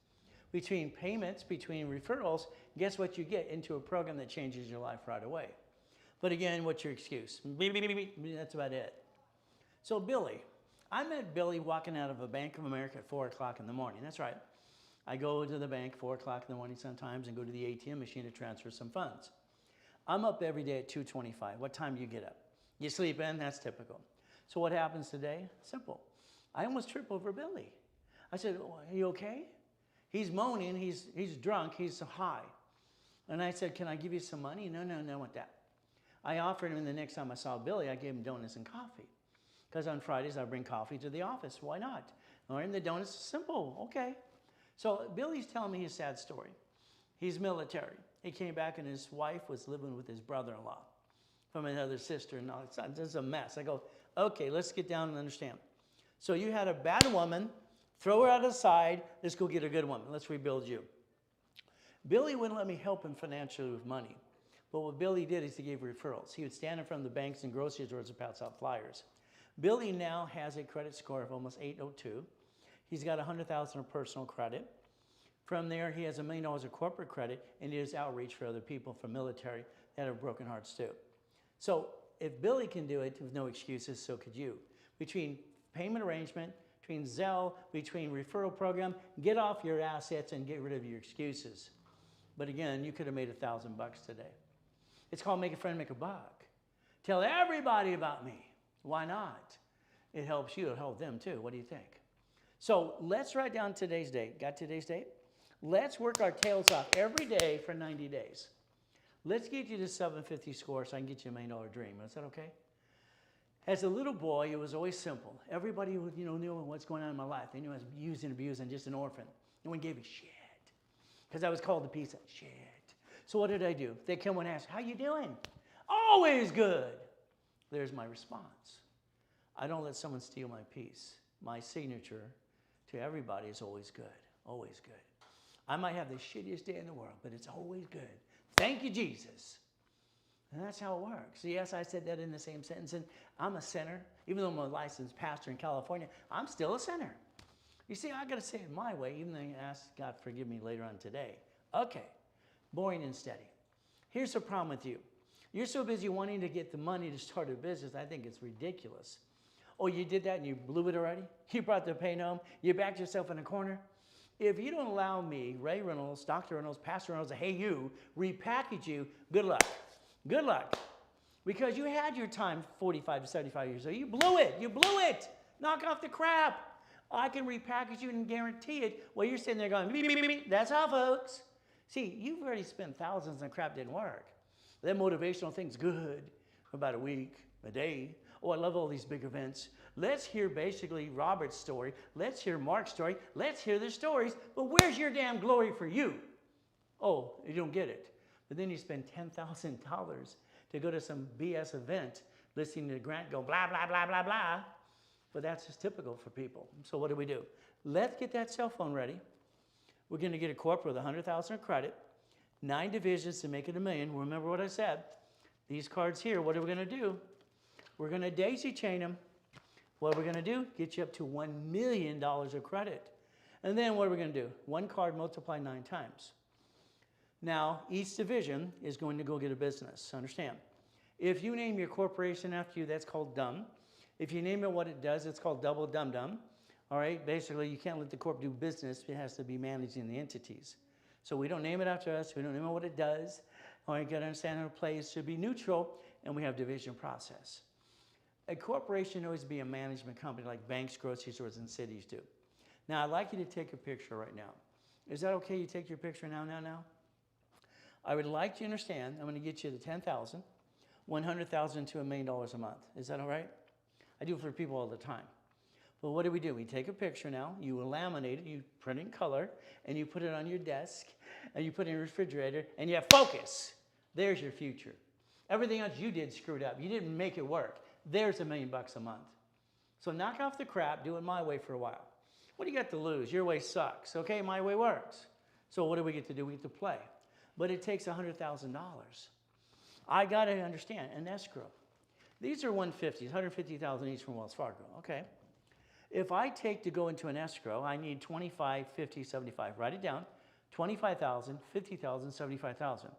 Between payments, between referrals, guess what you get? Into a program that changes your life right away. But again, what's your excuse? That's about it. So Billy, I met Billy walking out of a Bank of America at 4 o'clock in the morning. That's right. I go to the bank 4 o'clock in the morning sometimes and go to the ATM machine to transfer some funds. I'm up every day at 2:25. What time do you get up? You sleep in? That's typical. So what happens today? Simple. I almost tripped over Billy. I said, oh, are you okay? He's moaning, he's drunk, he's high. And I said, can I give you some money? No, I want that. I offered him, and the next time I saw Billy, I gave him donuts and coffee. Because on Fridays, I bring coffee to the office. Why not? All right, and the donuts, simple, okay. So Billy's telling me his sad story. He's military. He came back, and his wife was living with his brother-in-law from another sister, and all. It's a mess. I go, okay, let's get down and understand. So you had a bad woman, throw her out of the side, let's go get a good woman. Let's rebuild you. Billy wouldn't let me help him financially with money. But what Billy did is he gave referrals. He would stand in front of the banks and grocery stores and pass out flyers. Billy now has a credit score of almost 802. He's got 100,000 of personal credit. From there, he has $1 million of corporate credit, and he does outreach for other people from military that have broken hearts too. So if Billy can do it with no excuses, so could you. Between payment arrangement, between Zelle, between referral program, get off your assets and get rid of your excuses. But again, you could have made $1,000 today. It's called make a friend, make a buck. Tell everybody about me. Why not? It helps you, it'll help them too. What do you think? So let's write down today's date. Got today's date? Let's work our tails off every day for 90 days. Let's get you to 750 score so I can get you $1 million dream. Is that okay? As a little boy, it was always simple. Everybody knew what's going on in my life. They knew I was used and abused and just an orphan. No one gave a shit. Because I was called a piece of shit. So what did I do? They come and ask, how you doing? Always good. There's my response. I don't let someone steal my peace. My signature to everybody is always good, always good. I might have the shittiest day in the world, but it's always good. Thank you, Jesus. And that's how it works. Yes, I said that in the same sentence, and I'm a sinner. Even though I'm a licensed pastor in California, I'm still a sinner. You see, I got to say it my way, even though you ask God forgive me later on today. Okay, boring and steady. Here's the problem with you. You're so busy wanting to get the money to start a business, I think it's ridiculous. Oh, you did that and you blew it already? You brought the pain home? You backed yourself in a corner? If you don't allow me, Ray Reynolds, Dr. Reynolds, Pastor Reynolds, hey you, repackage you, good luck. Good luck. Because you had your time 45 to 75 years old. You blew it. You blew it. Knock off the crap. I can repackage you and guarantee it. Well, you're sitting there going, beep, beep, beep, beep. That's all, folks. See, you've already spent thousands and crap didn't work. That motivational thing's good for about a week, a day. Oh, I love all these big events. Let's hear basically Robert's story. Let's hear Mark's story. Let's hear their stories. But where's your damn glory for you? Oh, you don't get it. But then you spend $10,000 to go to some BS event listening to Grant go blah, blah, blah, blah, blah. But that's just typical for people. So what do? Let's get that cell phone ready. We're going to get a corporate with $100,000 of credit, 9 divisions to make it $1 million. Remember what I said. These cards here, what are we going to do? We're going to daisy chain them. What we're going to do? Get you up to $1 million of credit. And then what are we going to do? One card multiply 9 times. Now, each division is going to go get a business. Understand? If you name your corporation after you, that's called dumb. If you name it what it does, it's called double dum-dum. All right? Basically, you can't let the corp do business. It has to be managing the entities. So we don't name it after us. We don't name it what it does. All right? You got to understand how it plays. It should be neutral, and we have division process. A corporation always be a management company like banks, grocery stores, and cities do. Now, I'd like you to take a picture right now. Is that okay? You take your picture now? I would like you to understand, I'm going to get you to $10,000, $100,000 to $1 million a month. Is that all right? I do it for people all the time. Well, what do? We take a picture now, you laminate it, you print it in color, and you put it on your desk, and you put it in your refrigerator, and you have focus. There's your future. Everything else you did screwed up. You didn't make it work. There's $1 million a month. So knock off the crap, do it my way for a while. What do you got to lose? Your way sucks. Okay, my way works. So what do we get to do? We get to play. But it takes $100,000. I got to understand, an escrow. These are 150s, $150,000 each from Wells Fargo, okay? If I take to go into an escrow, I need 25, 50, 75. Write it down. 25,000, 50,000, 75,000.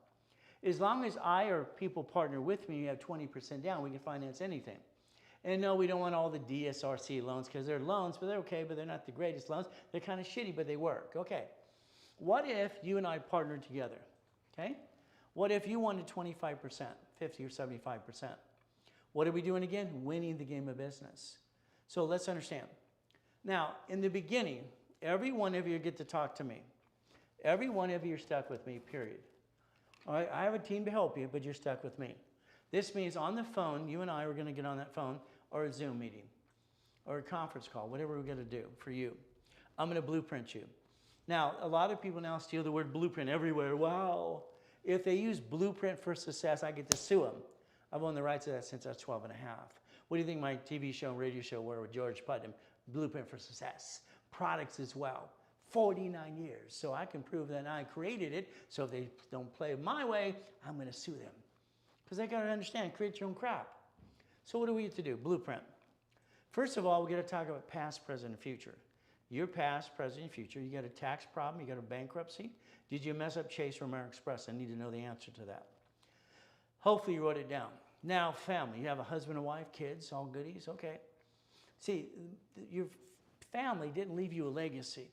As long as I or people partner with me, you have 20% down, we can finance anything. And no, we don't want all the DSRC loans because they're loans, but they're okay, but they're not the greatest loans. They're kind of shitty, but they work. Okay. What if you and I partnered together? Okay? What if you wanted 25%, 50 or 75%? What are we doing again? Winning the game of business. So let's understand. Now, in the beginning, every one of you get to talk to me. Every one of you are stuck with me, period. All right? I have a team to help you, but you're stuck with me. This means on the phone, you and I are going to get on that phone or a Zoom meeting or a conference call, whatever we're going to do for you. I'm going to blueprint you. Now, a lot of people now steal the word blueprint everywhere. Wow. If they use blueprint for success, I get to sue them. I've owned the rights to that since I was 12 and a half. What do you think my TV show and radio show were with George Putnam? Blueprint for success. Products as well. 49 years. So I can prove that I created it. So if they don't play my way, I'm going to sue them. Because they got to understand, create your own crap. So what do we get to do? Blueprint. First of all, we got to talk about past, present, and future. Your past, present, and future. You got a tax problem? You got a bankruptcy? Did you mess up Chase or American Express? I need to know the answer to that. Hopefully you wrote it down. Now, family. You have a husband and wife, kids, all goodies? Okay. See, your family didn't leave you a legacy.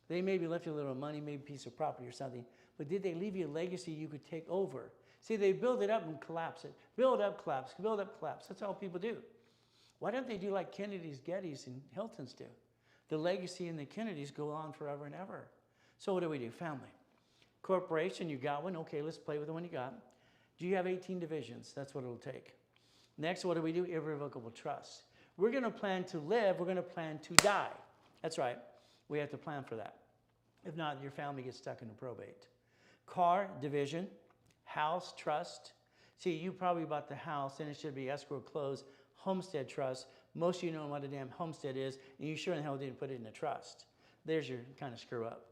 They maybe left you a little money, maybe a piece of property or something. But did they leave you a legacy you could take over? See, they build it up and collapse it. Build up, collapse. Build up, collapse. That's all people do. Why don't they do like Kennedy's, Getty's, and Hilton's do? The legacy in the Kennedys go on forever and ever. So what do? Family. Corporation, you got one. Okay, let's play with the one you got. Do you have 18 divisions? That's what it'll take. Next, what do? Irrevocable trust. We're going to plan to live. We're going to plan to die. That's right. We have to plan for that. If not, your family gets stuck in a probate. Car, division. house trust. See, you probably bought the house and it should be escrow closed, homestead trust. Most of you know what a damn homestead is, and you sure in the hell didn't put it in a trust. There's your kind of screw up.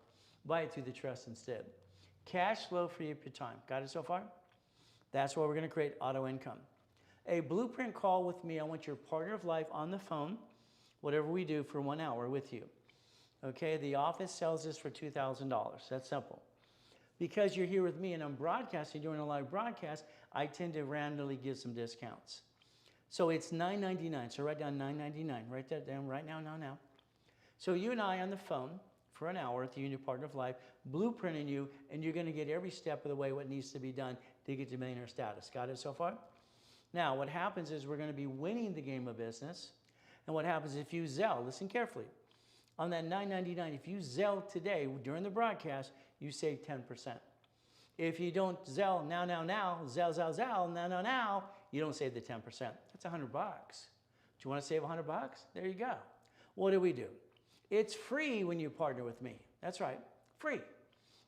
Buy it through the trust instead. Cash flow free up your time. Got it so far? That's why we're going to create auto income. A blueprint call with me. I want your partner of life on the phone, whatever we do, for 1 hour with you. Okay, the office sells this for $2,000. That's simple. Because you're here with me and I'm broadcasting, doing a live broadcast, I tend to randomly give some discounts. So it's $9.99. So write down $9.99. Write that down right now. So you and I on the phone for an hour with you and your partner of life, blueprinting you, and you're going to get every step of the way what needs to be done to get to millionaire status. Got it so far? Now, what happens is we're going to be winning the game of business. And what happens if you Zelle, listen carefully, on that $9.99, if you Zelle today during the broadcast, you save 10%. If you don't Zelle now, Zelle, now, you don't save the 10%. That's $100. Do you want to save $100? There you go. What do? It's free when you partner with me. That's right, free.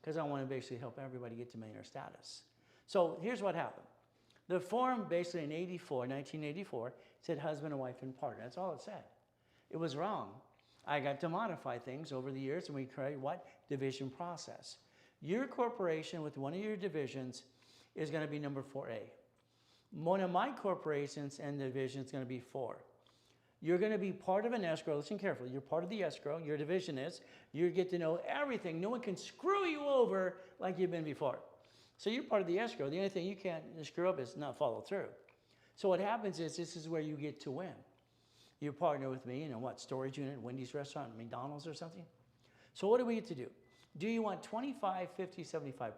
Because I want to basically help everybody get to millionaire status. So here's what happened. The form basically in 1984, said husband and wife and partner. That's all it said. It was wrong. I got to modify things over the years, and we created what? Division process. Your corporation with one of your divisions is going to be number 4A. One of my corporations and division is going to be 4. You're going to be part of an escrow. Listen carefully. You're part of the escrow. Your division is. You get to know everything. No one can screw you over like you've been before. So you're part of the escrow. The only thing you can't screw up is not follow through. So what happens is this is where you get to win. You partner with me in a what? Storage unit, Wendy's restaurant, McDonald's or something. So what do we get to do? Do you want 25, 50, 75%?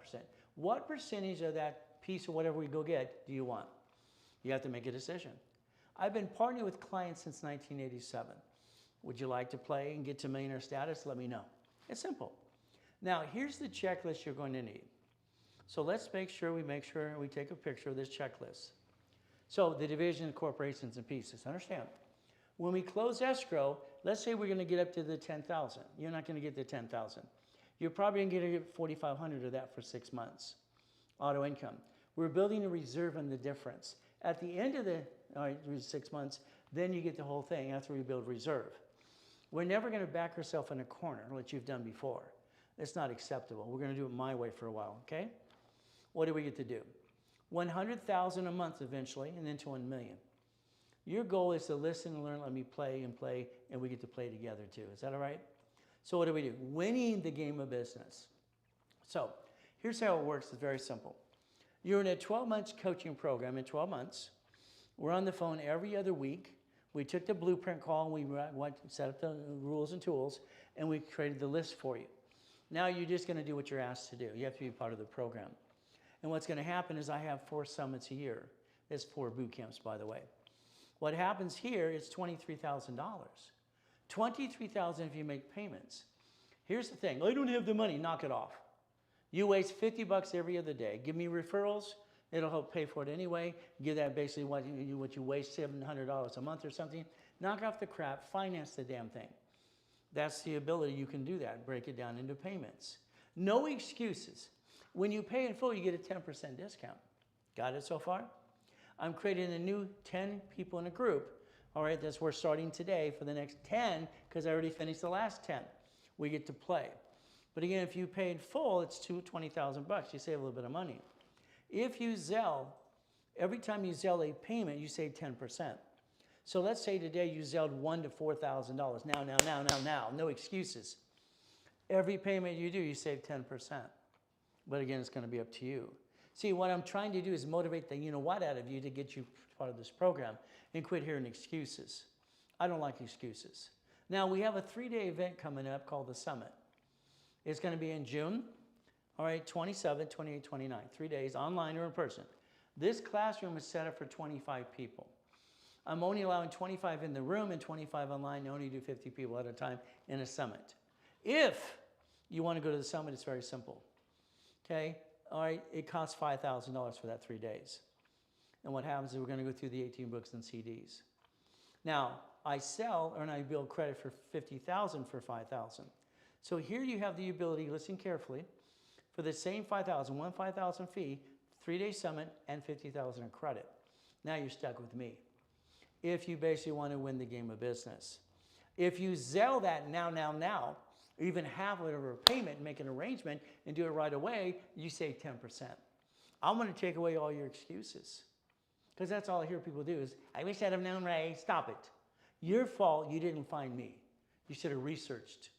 What percentage of that piece of whatever we go get do you want? You have to make a decision. I've been partnering with clients since 1987. Would you like to play and get to millionaire status? Let me know. It's simple. Now, here's the checklist you're going to need. So let's make sure we take a picture of this checklist. So the division, corporations, and pieces. Understand? When we close escrow, let's say we're going to get up to the 10,000. You're not going to get the 10,000. You're probably going to get 4,500 of that for 6 months. Auto income. We're building a reserve on the difference. At the end of the 6 months, then you get the whole thing after we build reserve. We're never going to back ourselves in a corner like you've done before. It's not acceptable. We're going to do it my way for a while, okay? What do we get to do? 100,000 a month eventually, and then to 1 million. Your goal is to listen and learn, let me play, and we get to play together too. Is that all right? So what do? Winning the game of business. So here's how it works. It's very simple. You're in a 12-month coaching program in 12 months. We're on the phone every other week. We took the blueprint call, we set up the rules and tools, and we created the list for you. Now you're just going to do what you're asked to do. You have to be part of the program. And what's going to happen is I have 4 summits a year. There's 4 boot camps, by the way. What happens here is $23,000. $23,000 if you make payments. Here's the thing. I don't have the money. Knock it off. You waste $50 every other day. Give me referrals. It'll help pay for it anyway. Give that basically what you waste, $700 a month or something. Knock off the crap. Finance the damn thing. That's the ability. You can do that. Break it down into payments. No excuses. When you pay in full, you get a 10% discount. Got it so far? I'm creating a new 10 people in a group. All right, we're starting today for the next 10 because I already finished the last 10. We get to play. But again, if you pay in full, it's $20,000. You save a little bit of money. If you Zelle, every time you Zelle a payment, you save 10%. So let's say today you Zelled $1,000 to $4,000. Now, no excuses. Every payment you do, you save 10%. But again, it's going to be up to you. See, what I'm trying to do is motivate the you-know-what out of you to get you part of this program and quit hearing excuses. I don't like excuses. Now, we have a 3-day event coming up called the Summit. It's going to be in June, all right, 27, 28, 29, 3 days, online or in person. This classroom is set up for 25 people. I'm only allowing 25 in the room and 25 online. I only do 50 people at a time in a summit. If you want to go to the summit, it's very simple. Okay, all right, it costs $5,000 for that 3 days. And what happens is we're going to go through the 18 books and CDs. Now, I sell and I build credit for $50,000 for $5,000. So here you have the ability, listen carefully, for the same $5,000, $5,000 fee, 3-day summit, and $50,000 in credit. Now you're stuck with me. If you basically want to win the game of business. If you Zelle that now, even half of a payment, make an arrangement, and do it right away, you save 10%. I'm going to take away all your excuses. Because that's all I hear people do is, I wish I'd have known, Ray. Stop it. Your fault you didn't find me. You should have researched.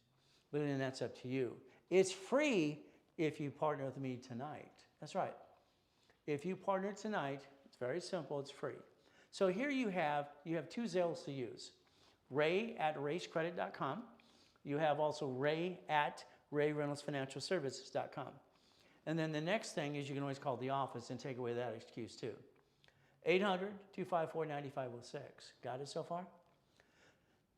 But then that's up to you. It's free if you partner with me tonight. That's right. If you partner tonight, it's very simple, it's free. So here you have 2 Zelles to use. Ray at racecredit.com. You have also Ray at RayReynoldsFinancialServices.com. And then the next thing is you can always call the office and take away that excuse too. 800-254-9506. Got it so far?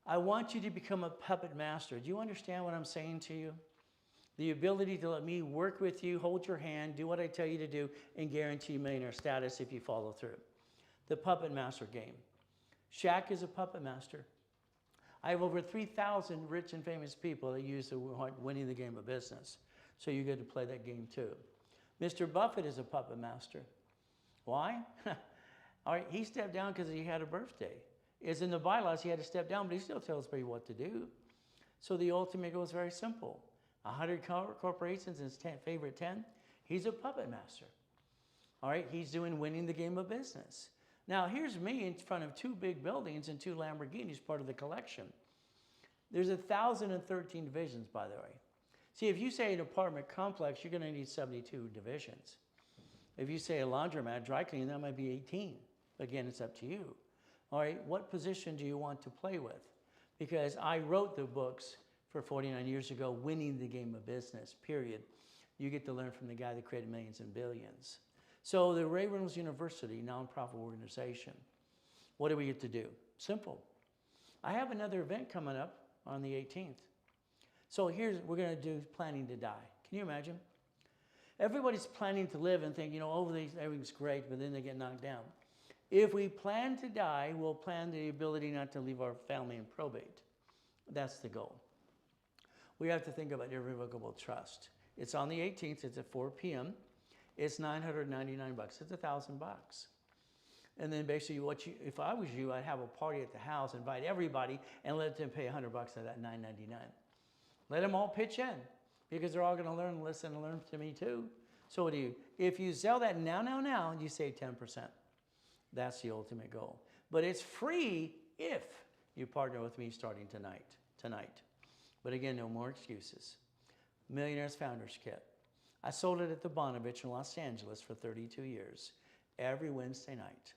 I want you to become a puppet master. Do you understand what I'm saying to you? The ability to let me work with you, hold your hand, do what I tell you to do, and guarantee millionaire status if you follow through. The puppet master game. Shaq is a puppet master. I have over 3,000 rich and famous people that use the winning the game of business. So you get to play that game too. Mr. Buffett is a puppet master. Why? All right, he stepped down because he had a birthday. It's in the bylaws, he had to step down, but he still tells me what to do. So the ultimate goal is very simple. 100 corporations and his favorite 10, he's a puppet master. All right, he's doing winning the game of business. Now, here's me in front of 2 big buildings and 2 Lamborghinis, part of the collection. There's 1,013 divisions, by the way. See, if you say an apartment complex, you're going to need 72 divisions. If you say a laundromat, dry cleaning, that might be 18. Again, it's up to you. All right, what position do you want to play with? Because I wrote the books for 49 years ago, Winning the Game of Business, period. You get to learn from the guy that created millions and billions. So the Ray Reynolds University, nonprofit organization, what do we get to do? Simple. I have another event coming up on the 18th. So we're going to do planning to die. Can you imagine? Everybody's planning to live and think, everything's great, but then they get knocked down. If we plan to die, we'll plan the ability not to leave our family in probate. That's the goal. We have to think about irrevocable trust. It's on the 18th. It's at 4 p.m. It's $999. It's $1,000. And then basically, if I was you, I'd have a party at the house, invite everybody, and let them pay $100 of that $999. Let them all pitch in, because they're all going to learn, listen, and learn to me too. So what do you? If you sell that now, you save 10%. That's the ultimate goal. But it's free if you partner with me starting tonight. But again, no more excuses. Millionaires Founders Kit. I sold it at the Bonovich in Los Angeles for 32 years, every Wednesday night.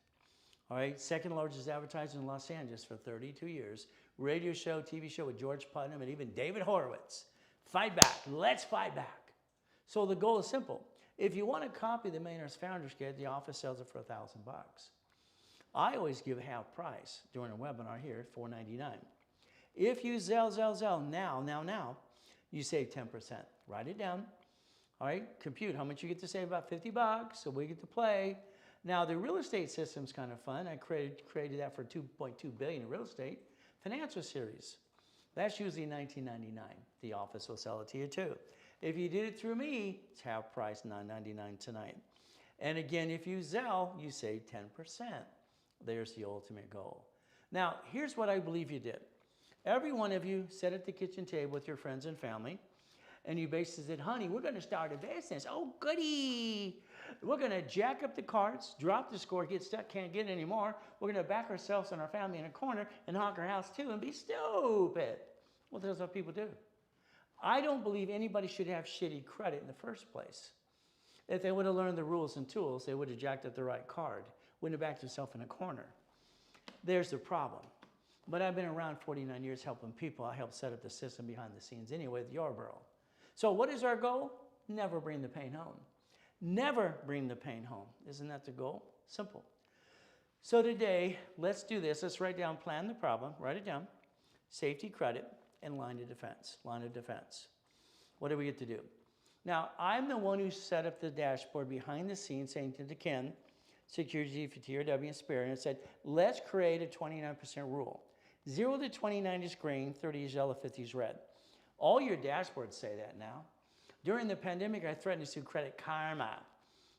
All right, second largest advertiser in Los Angeles for 32 years. Radio show, TV show with George Putnam and even David Horowitz. Fight back. Let's fight back. So the goal is simple. If you want to copy the Millionaires Founders Kit, the office sells it for $1,000. I always give half price during a webinar here at $499. If you Zelle now, you save 10%. Write it down. All right, compute how much you get to save, about $50, so we get to play. Now, the real estate system's kind of fun. I created that for $2.2 billion in real estate. Financial series. That's usually $19.99. The office will sell it to you too. If you did it through me, it's half price, $9.99 tonight. And again, if you Zelle, you save 10%. There's the ultimate goal. Now, here's what I believe you did. Every one of you sat at the kitchen table with your friends and family, and you basically said, honey, we're going to start a business. Oh, goody. We're going to jack up the carts, drop the score, get stuck, can't get anymore. We're going to back ourselves and our family in a corner and honk our house too and be stupid. Well, that's what people do. I don't believe anybody should have shitty credit in the first place. If they would have learned the rules and tools, they would have jacked up the right card, wouldn't have backed themselves in a corner. There's the problem. But I've been around 49 years helping people. I helped set up the system behind the scenes anyway with Yarborough. So what is our goal? Never bring the pain home. Never bring the pain home. Isn't that the goal? Simple. So today, let's do this. Let's write down, plan the problem, write it down, safety, credit, and line of defense. Line of defense. What do we get to do? Now, I'm the one who set up the dashboard behind the scenes saying to Ken, Security for TRW and Spirit, and said, let's create a 29% rule. 0 to 29 is green, 30 is yellow, 50 is red. All your dashboards say that now. During the pandemic, I threatened to sue Credit Karma.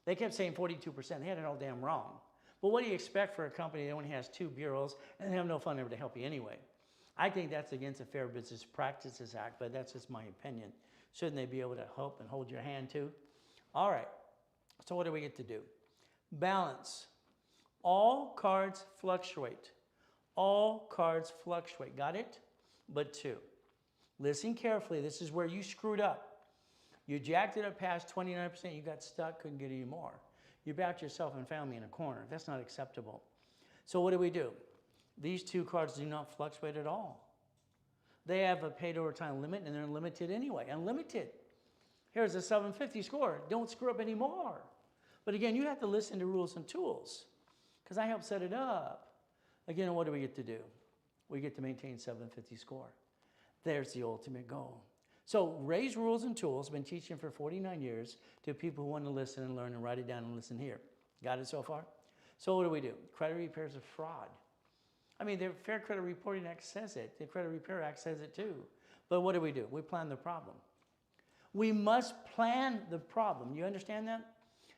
They kept saying 42%. They had it all damn wrong. But what do you expect for a company that only has 2 bureaus and they have no fund ever to help you anyway? I think that's against the Fair Business Practices Act, but that's just my opinion. Shouldn't they be able to help and hold your hand too? All right, so what do we get to do? Balance. All cards fluctuate. All cards fluctuate. Got it? But 2. Listen carefully. This is where you screwed up. You jacked it up past 29%. You got stuck, couldn't get any more. You backed yourself and family in a corner. That's not acceptable. So what do? These 2 cards do not fluctuate at all. They have a paid overtime limit and they're unlimited anyway. Unlimited. Here's a 750 score. Don't screw up anymore. But again, you have to listen to rules and tools because I helped set it up. Again, what do we get to do? We get to maintain 750 score. There's the ultimate goal. So Ray's Rules and Tools, been teaching for 49 years to people who want to listen and learn and write it down and listen here. Got it so far? So what do? Credit repair is a fraud. I mean, the Fair Credit Reporting Act says it. The Credit Repair Act says it too. But what do? We plan the problem. We must plan the problem. You understand that?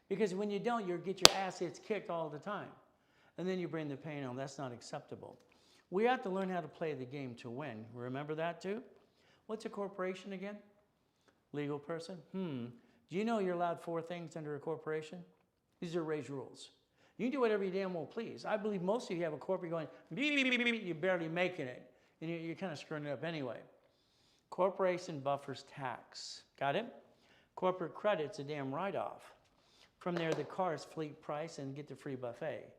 Because when you don't, you get your assets kicked all the time. And then you bring the pain on. That's not acceptable. We have to learn how to play the game to win. Remember that too? What's a corporation again? Legal person? Do you know you're allowed 4 things under a corporation? These are Ray's rules. You can do whatever you damn well please. I believe most of you have a corporate going, beep, beep, beep, beep, you're barely making it. And you're kind of screwing it up anyway. Corporation buffers tax. Got it? Corporate credit's a damn write-off. From there, the car's fleet price and get the free buffet.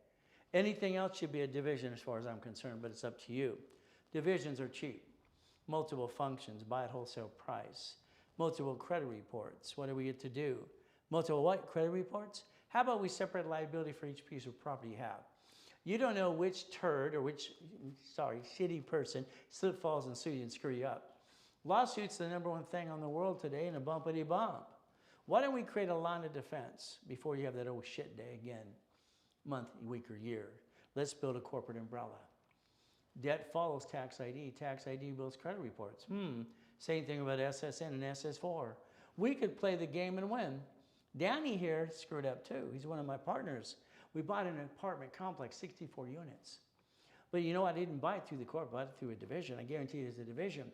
Anything else should be a division as far as I'm concerned, but it's up to you. Divisions are cheap. Multiple functions, buy at wholesale price. Multiple credit reports. What do we get to do? Multiple what? Credit reports? How about we separate liability for each piece of property you have? You don't know which turd or shitty person slip, falls, and sue you and screw you up. Lawsuits are the #1 thing on the world today, and a bumpity bump. Why don't we create a line of defense before you have that old shit day again? Month, week, or year. Let's build a corporate umbrella. Debt follows tax ID. Tax ID builds credit reports. Same thing about SSN and SS4. We could play the game and win. Danny here screwed up too. He's one of my partners. We bought an apartment complex, 64 units. But you know, I didn't buy it through the corporate, I bought it through a division. I guarantee you it's a division.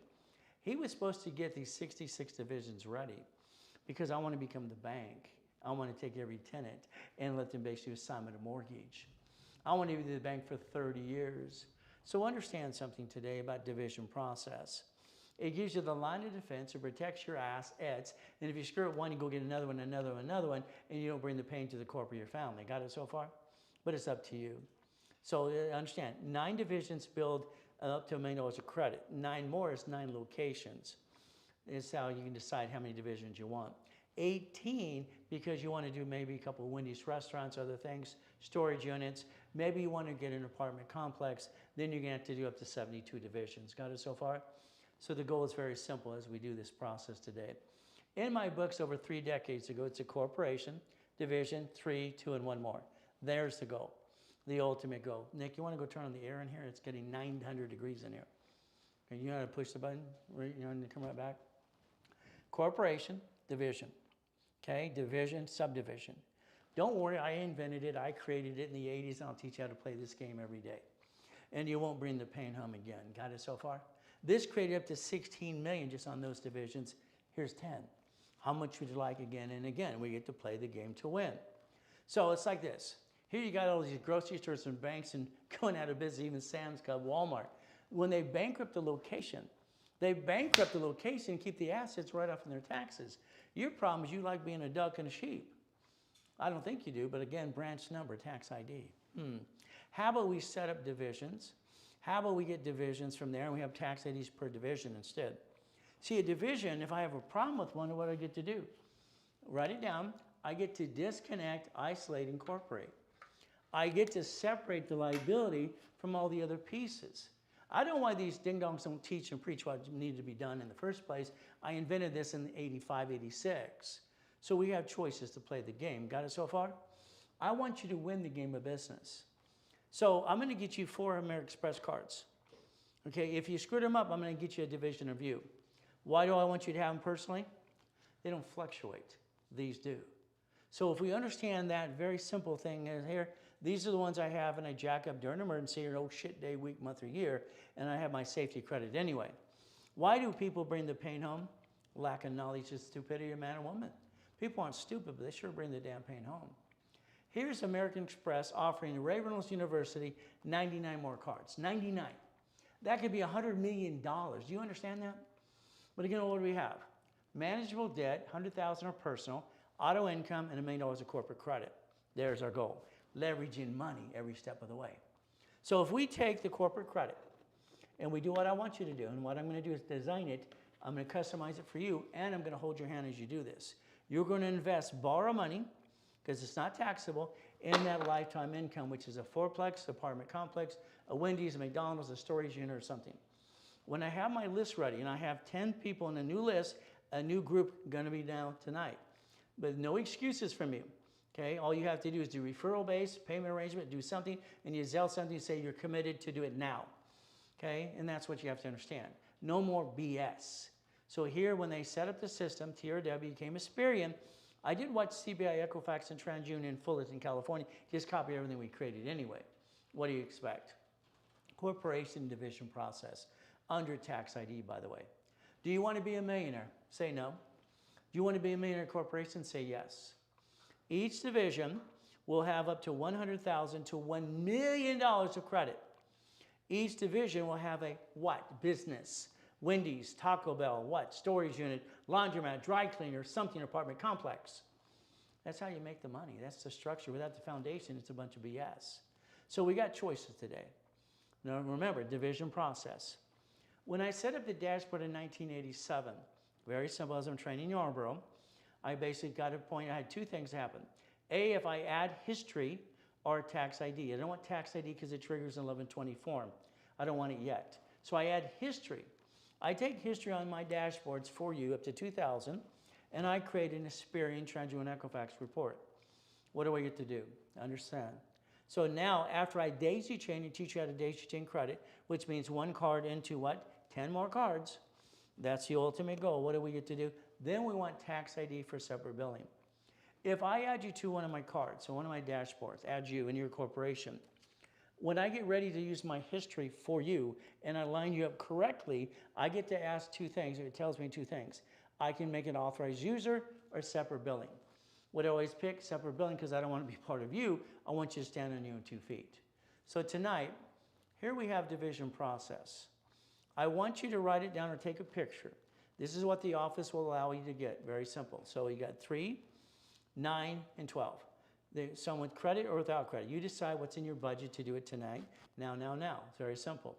He was supposed to get these 66 divisions ready because I want to become the bank. I want to take every tenant and let them basically assign a mortgage. I want to be the bank for 30 years. So understand something today about division process. It gives you the line of defense. It protects your assets. And if you screw up one, you go get another one, and you don't bring the pain to the corporate or your family. Got it so far? But it's up to you. So understand, 9 divisions build up to $1 million of credit. 9 more is 9 locations. It's how you can decide how many divisions you want. 18 because you want to do maybe a couple of Wendy's restaurants, other things, storage units. Maybe you want to get an apartment complex. Then you're going to have to do up to 72 divisions. Got it so far? So the goal is very simple as we do this process today. In my books over 3 decades ago, it's a corporation, division, 3, 2, and 1 more. There's the goal, the ultimate goal. Nick, you want to go turn on the air in here? It's getting 900 degrees in here. Okay, you know how to push the button? You know, and come right back. Corporation, division. Okay, division, subdivision. Don't worry, I invented it. I created it in the 80s, and I'll teach you how to play this game every day. And you won't bring the pain home again. Got it so far? This created up to 16 million just on those divisions. Here's 10. How much would you like again and again? We get to play the game to win. So it's like this. Here you got all these grocery stores and banks and going out of business, even Sam's Club, Walmart. When they bankrupt the location, and keep the assets right off in their taxes. Your problem is you like being a duck and a sheep. I don't think you do, but again, branch number, tax ID. How about we set up divisions? How about we get divisions from there and we have tax IDs per division instead? See, a division, if I have a problem with one, what do I get to do? Write it down. I get to disconnect, isolate, incorporate. I get to separate the liability from all the other pieces. I don't know why these ding-dongs don't teach and preach what needed to be done in the first place. I invented this in 85, 86. So we have choices to play the game. Got it so far? I want you to win the game of business. So I'm going to get you 4 American Express cards. Okay, if you screw them up, I'm going to get you a division of view. Why do I want you to have them personally? They don't fluctuate. These do. So if we understand that very simple thing is here, these are the ones I have and I jack up during emergency or oh shit day, week, month, or year, and I have my safety credit anyway. Why do people bring the pain home? Lack of knowledge is stupidity of man or woman. People aren't stupid, but they sure bring the damn pain home. Here's American Express offering Ray Reynolds University 99 more cards. 99. That could be $100 million. Do you understand that? But again, what do we have? Manageable debt, $100,000 of personal, auto income, and $1 million of corporate credit. There's our goal. Leveraging money every step of the way. So if we take the corporate credit and we do what I want you to do, and what I'm going to do is design it, I'm going to customize it for you, and I'm going to hold your hand as you do this. You're going to invest, borrow money, because it's not taxable, in that lifetime income, which is a fourplex, apartment complex, a Wendy's, a McDonald's, a storage unit, or something. When I have my list ready, and I have 10 people in a new list, a new group going to be down tonight, but no excuses from you. Okay, all you have to do is do referral-based, payment arrangement, do something, and you Zelle something, say you're committed to do it now. Okay, and that's what you have to understand. No more BS. So here, when they set up the system, TRW became Experian. I did watch CBI, Equifax, and TransUnion in Fullerton, California. Just copy everything we created anyway. What do you expect? Corporation division process under tax ID, by the way. Do you want to be a millionaire? Say no. Do you want to be a millionaire corporation? Say yes. Each division will have up to $100,000 to $1 million of credit. Each division will have a what? Business. Wendy's, Taco Bell, what? Storage unit, laundromat, dry cleaner, something, apartment complex. That's how you make the money. That's the structure. Without the foundation, it's a bunch of BS. So we got choices today. Now remember, division process. When I set up the dashboard in 1987, very simple, as I'm training Yarborough, I basically got to a point, I had two things happen. A, if I add history or tax ID. I don't want tax ID because it triggers an 1120 form. I don't want it yet. So I add history. I take history on my dashboards for you up to 2000, and I create an Experian, TransUnion, Equifax report. What do I get to do? Understand. So now, after I daisy chain and teach you how to daisy chain credit, which means one card into what? 10 more cards. That's the ultimate goal. What do we get to do? Then we want tax ID for separate billing. If I add you to one of my cards, so one of my dashboards, add you in your corporation, when I get ready to use my history for you and I line you up correctly, I get to ask two things. It tells me two things. I can make an authorized user or separate billing. Would I always pick separate billing because I don't want to be part of you. I want you to stand on your own 2 feet. So tonight, here we have division process. I want you to write it down or take a picture. This is what the office will allow you to get. Very simple. So you got 3, 9, and 12. Some with credit or without credit. You decide what's in your budget to do it tonight. Now. It's very simple.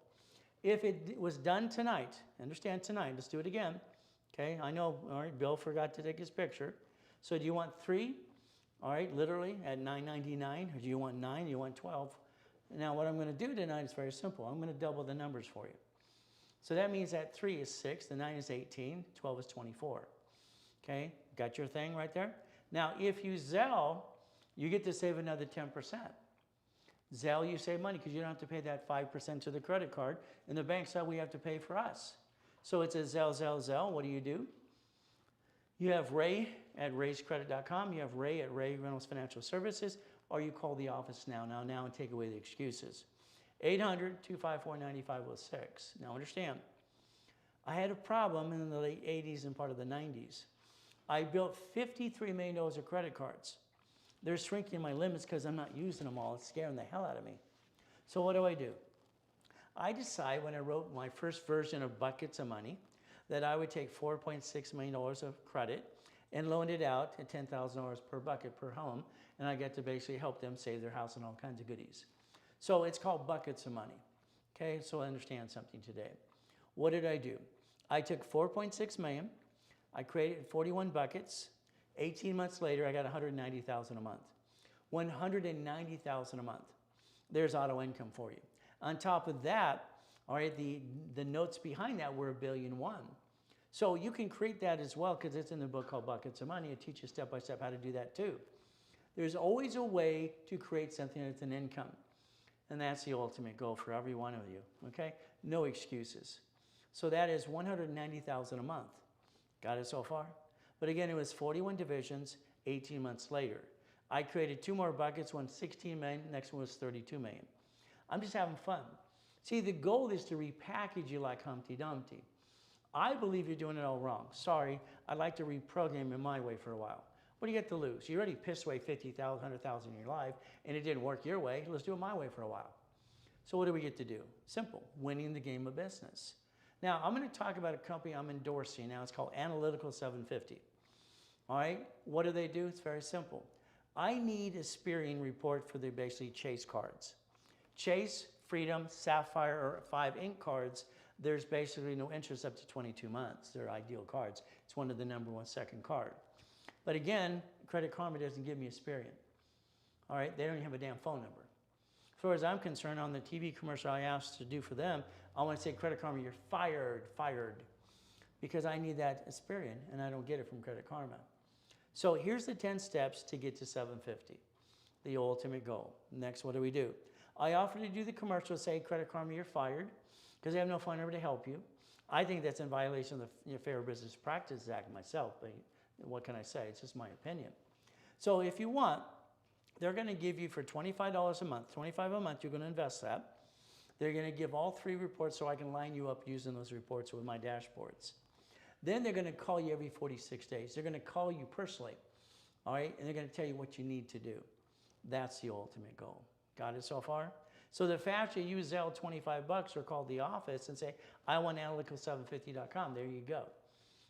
If it was done tonight, understand tonight, let's do it again. Okay, I know, all right, Bill forgot to take his picture. So do you want 3, all right, literally at $9.99, or do you want 9, you want 12? Now what I'm going to do tonight is very simple. I'm going to double the numbers for you. So that means that 3 is 6, the 9 is 18, 12 is 24. Okay, got your thing right there? Now if you Zelle, you get to save another 10%. Zelle, you save money because you don't have to pay that 5% to the credit card. And the bank side, we have to pay for us. So it's a Zelle. What do? You have Ray at rayscredit.com. You have Ray at Ray Reynolds Financial Services. Or you call the office now and take away the excuses. 800-254-9506. Now understand, I had a problem in the late 80s and part of the 90s. I built $53 million of credit cards. They're shrinking my limits because I'm not using them all. It's scaring the hell out of me. So what do? I decide when I wrote my first version of Buckets of Money that I would take $4.6 million of credit and loan it out at $10,000 per bucket per home, and I get to basically help them save their house and all kinds of goodies. So it's called Buckets of Money. Okay, so I understand something today. What did I do? I took $4.6 million, I created 41 buckets. 18 months later, I got $190,000 a month. $190,000 a month. There's auto income for you. On top of that, all right, the notes behind that were $1.1 billion. So you can create that as well because it's in the book called Buckets of Money. It teaches step by step how to do that too. There's always a way to create something that's an income. And that's the ultimate goal for every one of you, okay? No excuses. So that is $190,000 a month. Got it so far? But again, it was 41 divisions, 18 months later. I created 2 more buckets, one 16 million, next one was 32 million. I'm just having fun. See, the goal is to repackage you like Humpty Dumpty. I believe you're doing it all wrong. Sorry, I'd like to reprogram you my way for a while. What do you get to lose? You already pissed away 50,000, 100,000 in your life, and it didn't work your way. Let's do it my way for a while. So what do we get to do? Simple, winning the game of business. Now, I'm going to talk about a company I'm endorsing now. It's called Analytical 750. All right, what do? It's very simple. I need a Experian report for the basically Chase cards. Chase, Freedom, Sapphire, or 5 Ink cards, there's basically no interest up to 22 months. They're ideal cards. It's one of the #1 second card. But again, Credit Karma doesn't give me Experian. All right, they don't even have a damn phone number. As far as I'm concerned, on the TV commercial I asked to do for them, I want to say, Credit Karma, you're fired. Because I need that Experian, and I don't get it from Credit Karma. So here's the 10 steps to get to 750, the ultimate goal. Next, what do? I offer to do the commercial, say, Credit Karma, you're fired, because they have no phone number to help you. I think that's in violation of the Fair Business Practices Act myself, but what can I say? It's just my opinion. So if you want, they're going to give you for $25 a month, $25 a month, you're going to invest that. They're going to give all 3 reports so I can line you up using those reports with my dashboards. Then they're going to call you every 46 days. They're going to call you personally, all right? And they're going to tell you what you need to do. That's the ultimate goal. Got it so far? So the faster you use Zelle, $25 or call the office and say, I want analytical750.com. There you go.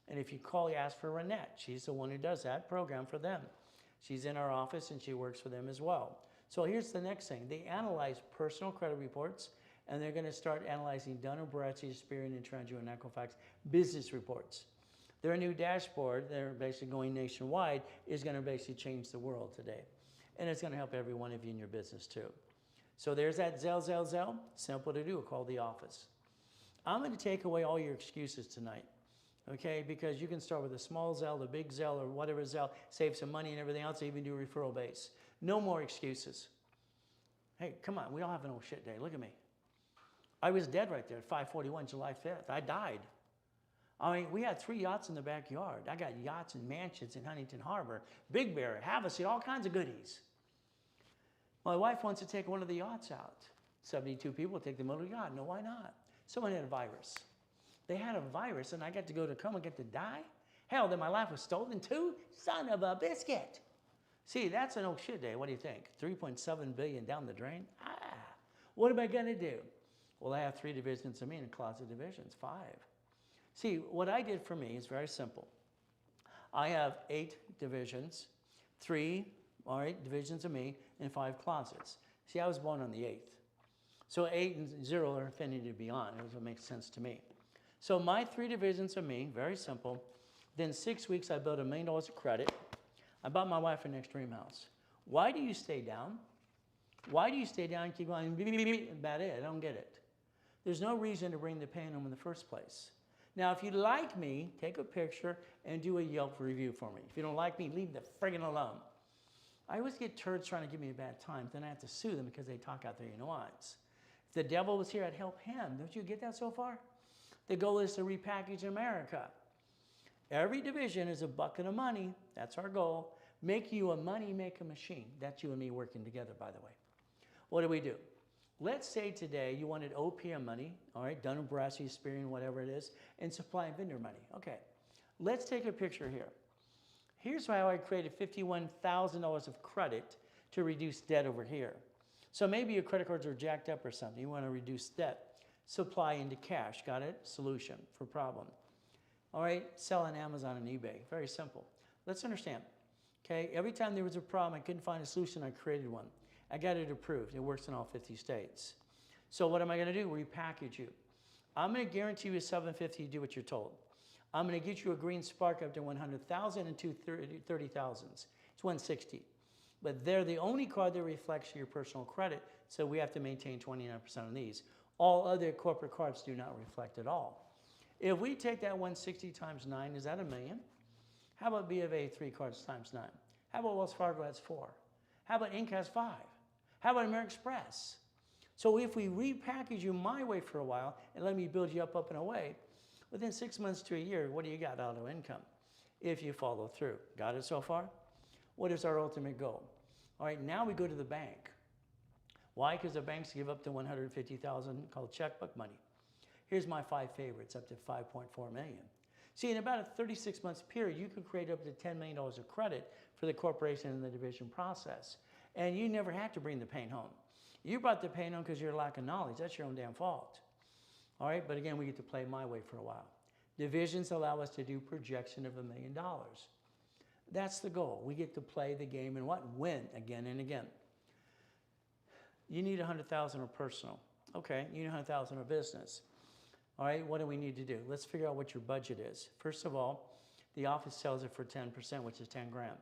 And if you call, you ask for Renette. She's the one who does that program for them. She's in our office and she works for them as well. So here's the next thing. They analyze personal credit reports, and they're going to start analyzing Dun & Bradstreet, Experian, and TransUnion, and Equifax business reports. Their new dashboard, they're basically going nationwide, is going to basically change the world today. And it's going to help every one of you in your business too. So there's that Zelle. Simple to do. Call the office. I'm going to take away all your excuses tonight, okay? Because you can start with a small Zelle, a big Zelle, or whatever Zelle, save some money and everything else, even do referral base. No more excuses. Hey, come on, we all have an old shit day. Look at me. I was dead right there at 5:41, July 5th. I died. I mean, we had 3 yachts in the backyard. I got yachts and mansions in Huntington Harbor, Big Bear, Havasu, all kinds of goodies. My wife wants to take one of the yachts out. 72 people take the motor yacht. No, why not? Someone had a virus. They had a virus, and I got to go to come and get to die? Hell, then my life was stolen too? Son of a biscuit. See, that's an old shit day. What do you think? 3.7 billion down the drain? What am I going to do? Well, I have 3 divisions of me and closet divisions, 5. See, what I did for me is very simple. I have 8 divisions, 3, all right, divisions of me, and 5 closets. See, I was born on the 8th. So 8 and 0 are infinity beyond. That's what makes sense to me. So my 3 divisions of me, very simple. Then 6 weeks, I built $1 million of credit. I bought my wife an extreme house. Why do you stay down? Why do you stay down and keep going, about it? I don't get it. There's no reason to bring the pain home in the first place. Now, if you like me, take a picture and do a Yelp review for me. If you don't like me, leave the friggin' alone. I always get turds trying to give me a bad time. Then I have to sue them because they talk out their eyes. If the devil was here, I'd help him. Don't you get that so far? The goal is to repackage America. Every division is a bucket of money. That's our goal. Make you a money-maker machine. That's you and me working together, by the way. What do? Let's say today you wanted OPM money, all right, Dun & Bradstreet, Experian, whatever it is, and supply and vendor money. Okay, let's take a picture here. Here's how I created $51,000 of credit to reduce debt over here. So maybe your credit cards are jacked up or something. You want to reduce debt. Supply into cash. Got it? Solution for problem. All right, sell on Amazon and eBay. Very simple. Let's understand. Okay, every time there was a problem, I couldn't find a solution, I created one. I got it approved. It works in all 50 states. So what am I going to do? Repackage you. I'm going to guarantee you 750, you do what you're told. I'm going to get you a green spark up to 100,000 and 30,000s. It's 160. But they're the only card that reflects your personal credit, so we have to maintain 29% on these. All other corporate cards do not reflect at all. If we take that 160 times 9, is that $1 million? How about B of A 3 cards times 9? How about Wells Fargo has 4? How about Inc has 5? How about American Express? So if we repackage you my way for a while and let me build you up and away, within 6 months to a year, what do you got out of income if you follow through? Got it so far? What is our ultimate goal? All right, now we go to the bank. Why? Because the banks give up to $150,000 called checkbook money. Here's my 5 favorites, up to $5.4 million. See, in about a 36 months period, you could create up to $10 million of credit for the corporation in the division process. And you never had to bring the pain home. You brought the pain home because you're lack of knowledge. That's your own damn fault. All right, but again, we get to play my way for a while. Divisions allow us to do projection of $1 million. That's the goal. We get to play the game and what? Win again and again. You need $100,000 of personal. Okay, you need $100,000 of business. All right, what do we need to do? Let's figure out what your budget is. First of all, the office sells it for 10%, which is 10 grand.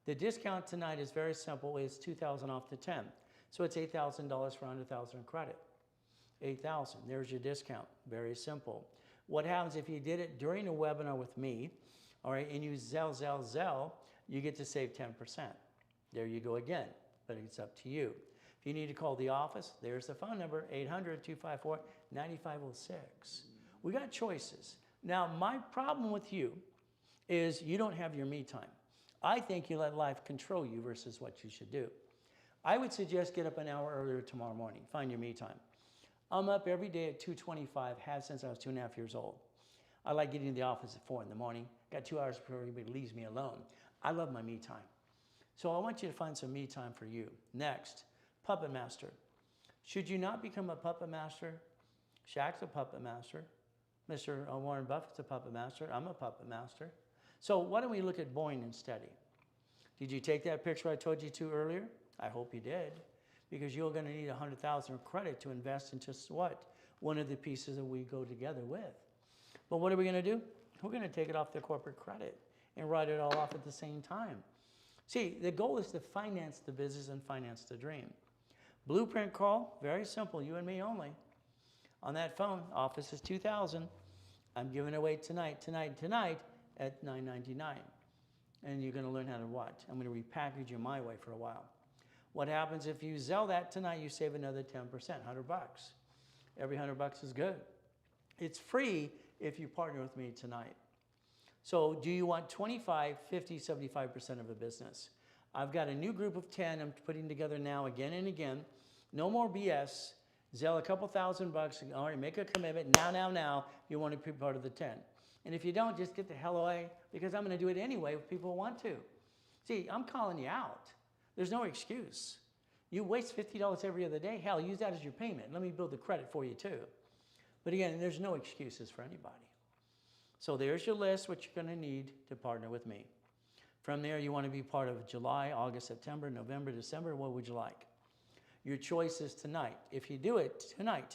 The discount tonight is very simple. It's $2,000 off the 10. So it's $8,000 for $100,000 credit. $8,000, there's your discount. Very simple. What happens if you did it during a webinar with me, all right, and you Zelle, you get to save 10%. There you go again, but it's up to you. If you need to call the office, there's the phone number, 800-254-9506. We got choices. Now, my problem with you is you don't have your me time. I think you let life control you versus what you should do. I would suggest get up an hour earlier tomorrow morning. Find your me time. I'm up every day at 2:25, have since I was 2.5 years old. I like getting to the office at 4 in the morning. Got 2 hours before anybody leaves me alone. I love my me time. So I want you to find some me time for you. Next, puppet master. Should you not become a puppet master? Shaq's a puppet master. Mr. Warren Buffett's a puppet master. I'm a puppet master. So why don't we look at Boeing and Steady? Did you take that picture I told you to earlier? I hope you did, because you're going to need $100,000 of credit to invest into what? One of the pieces that we go together with. But what are we going to do? We're going to take it off the corporate credit and write it all off at the same time. See, the goal is to finance the business and finance the dream. Blueprint call, very simple, you and me only. On that phone, office is $2,000. I'm giving away tonight at $9.99. And you're going to learn how to what? I'm going to repackage you my way for a while. What happens if you Zelle that tonight, you save another 10%, $100. Every $100 is good. It's free if you partner with me tonight. So do you want 25, 50, 75% of a business? I've got a new group of 10 I'm putting together now again and again. No more BS. Zelle a couple $1,000. All right, make a commitment now. You want to be part of the 10. And if you don't, just get the hell away, because I'm going to do it anyway if people want to. See, I'm calling you out. There's no excuse. You waste $50 every other day. Hell, use that as your payment. Let me build the credit for you too. But again, there's no excuses for anybody. So there's your list, what you're going to need to partner with me. From there, you want to be part of July, August, September, November, December. What would you like? Your choice is tonight. If you do it tonight,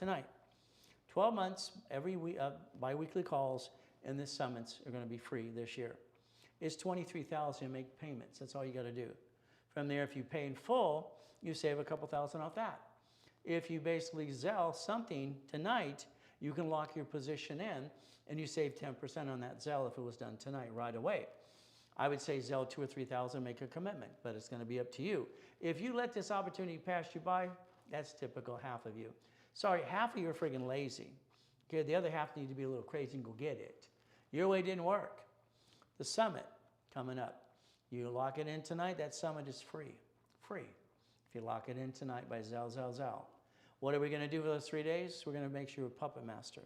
12 months, every week, bi-weekly calls, and the summits are going to be free this year. It's $23,000 to make payments. That's all you got to do. From there, if you pay in full, you save a couple $1,000 off that. If you basically Zelle something tonight, you can lock your position in, and you save 10% on that Zelle if it was done tonight right away. I would say Zelle $2,000 or $3,000, make a commitment, but it's going to be up to you. If you let this opportunity pass you by, that's typical half of you. Sorry, half of you are friggin' lazy. Okay, the other half need to be a little crazy and go get it. Your way didn't work. The summit coming up. You lock it in tonight, that summit is free. Free. If you lock it in tonight by Zelle. What are we going to do for those 3 days? We're going to make sure we're puppet master.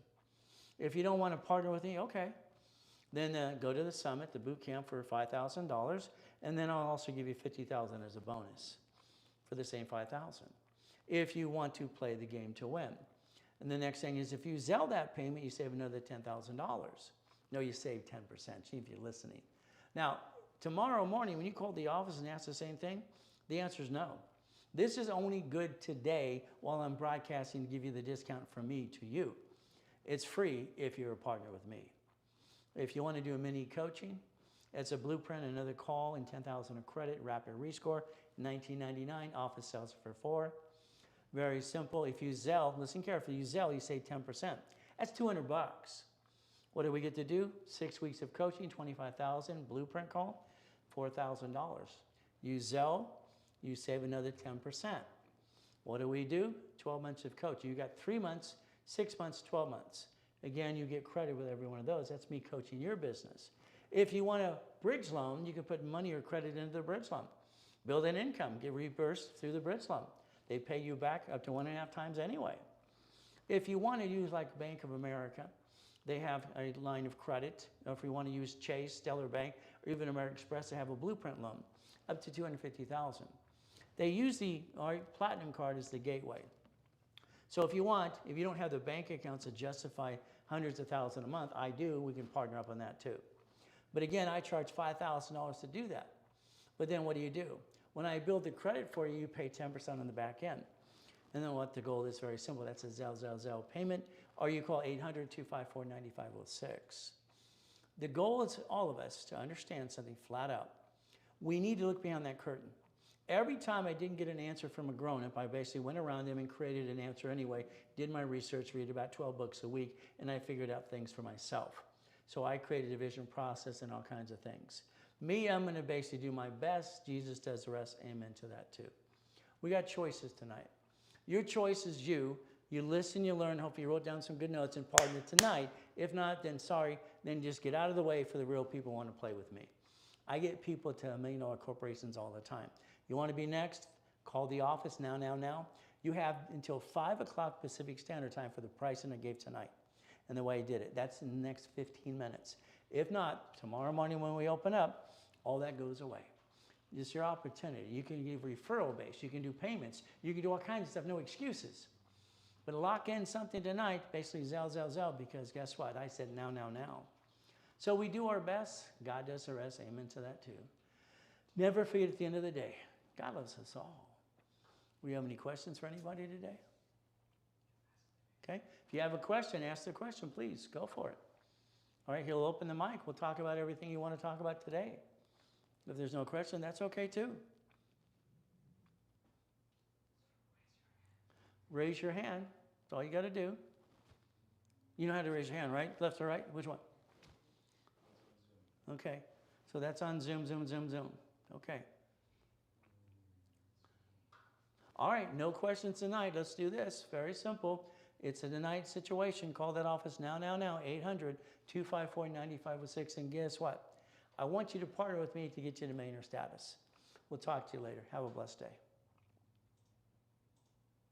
If you don't want to partner with me, okay. Then go to the summit, the boot camp for $5,000, and then I'll also give you $50,000 as a bonus for the same $5,000. If you want to play the game to win. And the next thing is, if you Zelle that payment, you save another $10,000. No, you save 10%, if you're listening. Now, tomorrow morning, when you call the office and ask the same thing, the answer is no. This is only good today while I'm broadcasting to give you the discount from me to you. It's free if you're a partner with me. If you want to do a mini coaching, it's a blueprint, another call, and $10,000 of credit, rapid rescore, $19.99, office sells for $4. Very simple. If you Zelle, listen carefully, you Zelle, you save 10%. That's $200. What do we get to do? 6 weeks of coaching, $25,000, blueprint call, $4,000. You Zelle, you save another 10%. What do we do? 12 months of coaching. You got 3 months, 6 months, 12 months. Again, you get credit with every one of those. That's me coaching your business. If you want a bridge loan, you can put money or credit into the bridge loan. Build an income, get reimbursed through the bridge loan. They pay you back up to 1.5 times anyway. If you want to use like Bank of America, they have a line of credit. If you want to use Chase, Stellar Bank, or even American Express, they have a blueprint loan up to $250,000. They use the Platinum card as the gateway. So if you don't have the bank accounts to justify hundreds of thousands a month, I do, we can partner up on that too. But again, I charge $5,000 to do that. But then what do? When I build the credit for you, you pay 10% on the back end. And then what the goal is very simple. That's a Zelle payment, or you call 800-254-9506. The goal is all of us to understand something flat out. We need to look behind that curtain. Every time I didn't get an answer from a grown-up, I basically went around them and created an answer anyway, did my research, read about 12 books a week, and I figured out things for myself. So I created a vision process and all kinds of things. Me, I'm going to basically do my best. Jesus does the rest. Amen to that too. We got choices tonight. Your choice is you. You listen, you learn. Hopefully you wrote down some good notes and partner tonight. If not, then sorry. Then just get out of the way for the real people who want to play with me. I get people to $1 million corporations all the time. You want to be next? Call the office now. You have until 5 o'clock Pacific Standard Time for the pricing I gave tonight and the way I did it. That's in the next 15 minutes. If not, tomorrow morning when we open up, all that goes away. It's your opportunity. You can give referral-based. You can do payments. You can do all kinds of stuff. No excuses. But lock in something tonight, basically Zelle, because guess what? I said now. So we do our best. God does the rest. Amen to that too. Never forget at the end of the day, God loves us all. Do you have any questions for anybody today? Okay. If you have a question, ask the question, please. Go for it. All right, he'll open the mic. We'll talk about everything you want to talk about today. If there's no question, that's okay too. Raise your hand. That's all you got to do. You know how to raise your hand, right? Left or right? Which one? Okay. So that's on Zoom. Okay. All right, no questions tonight. Let's do this. Very simple. It's a tonight situation. Call that office now. 800-254-9506. And guess what? I want you to partner with me to get you to millionaire status. We'll talk to you later. Have a blessed day.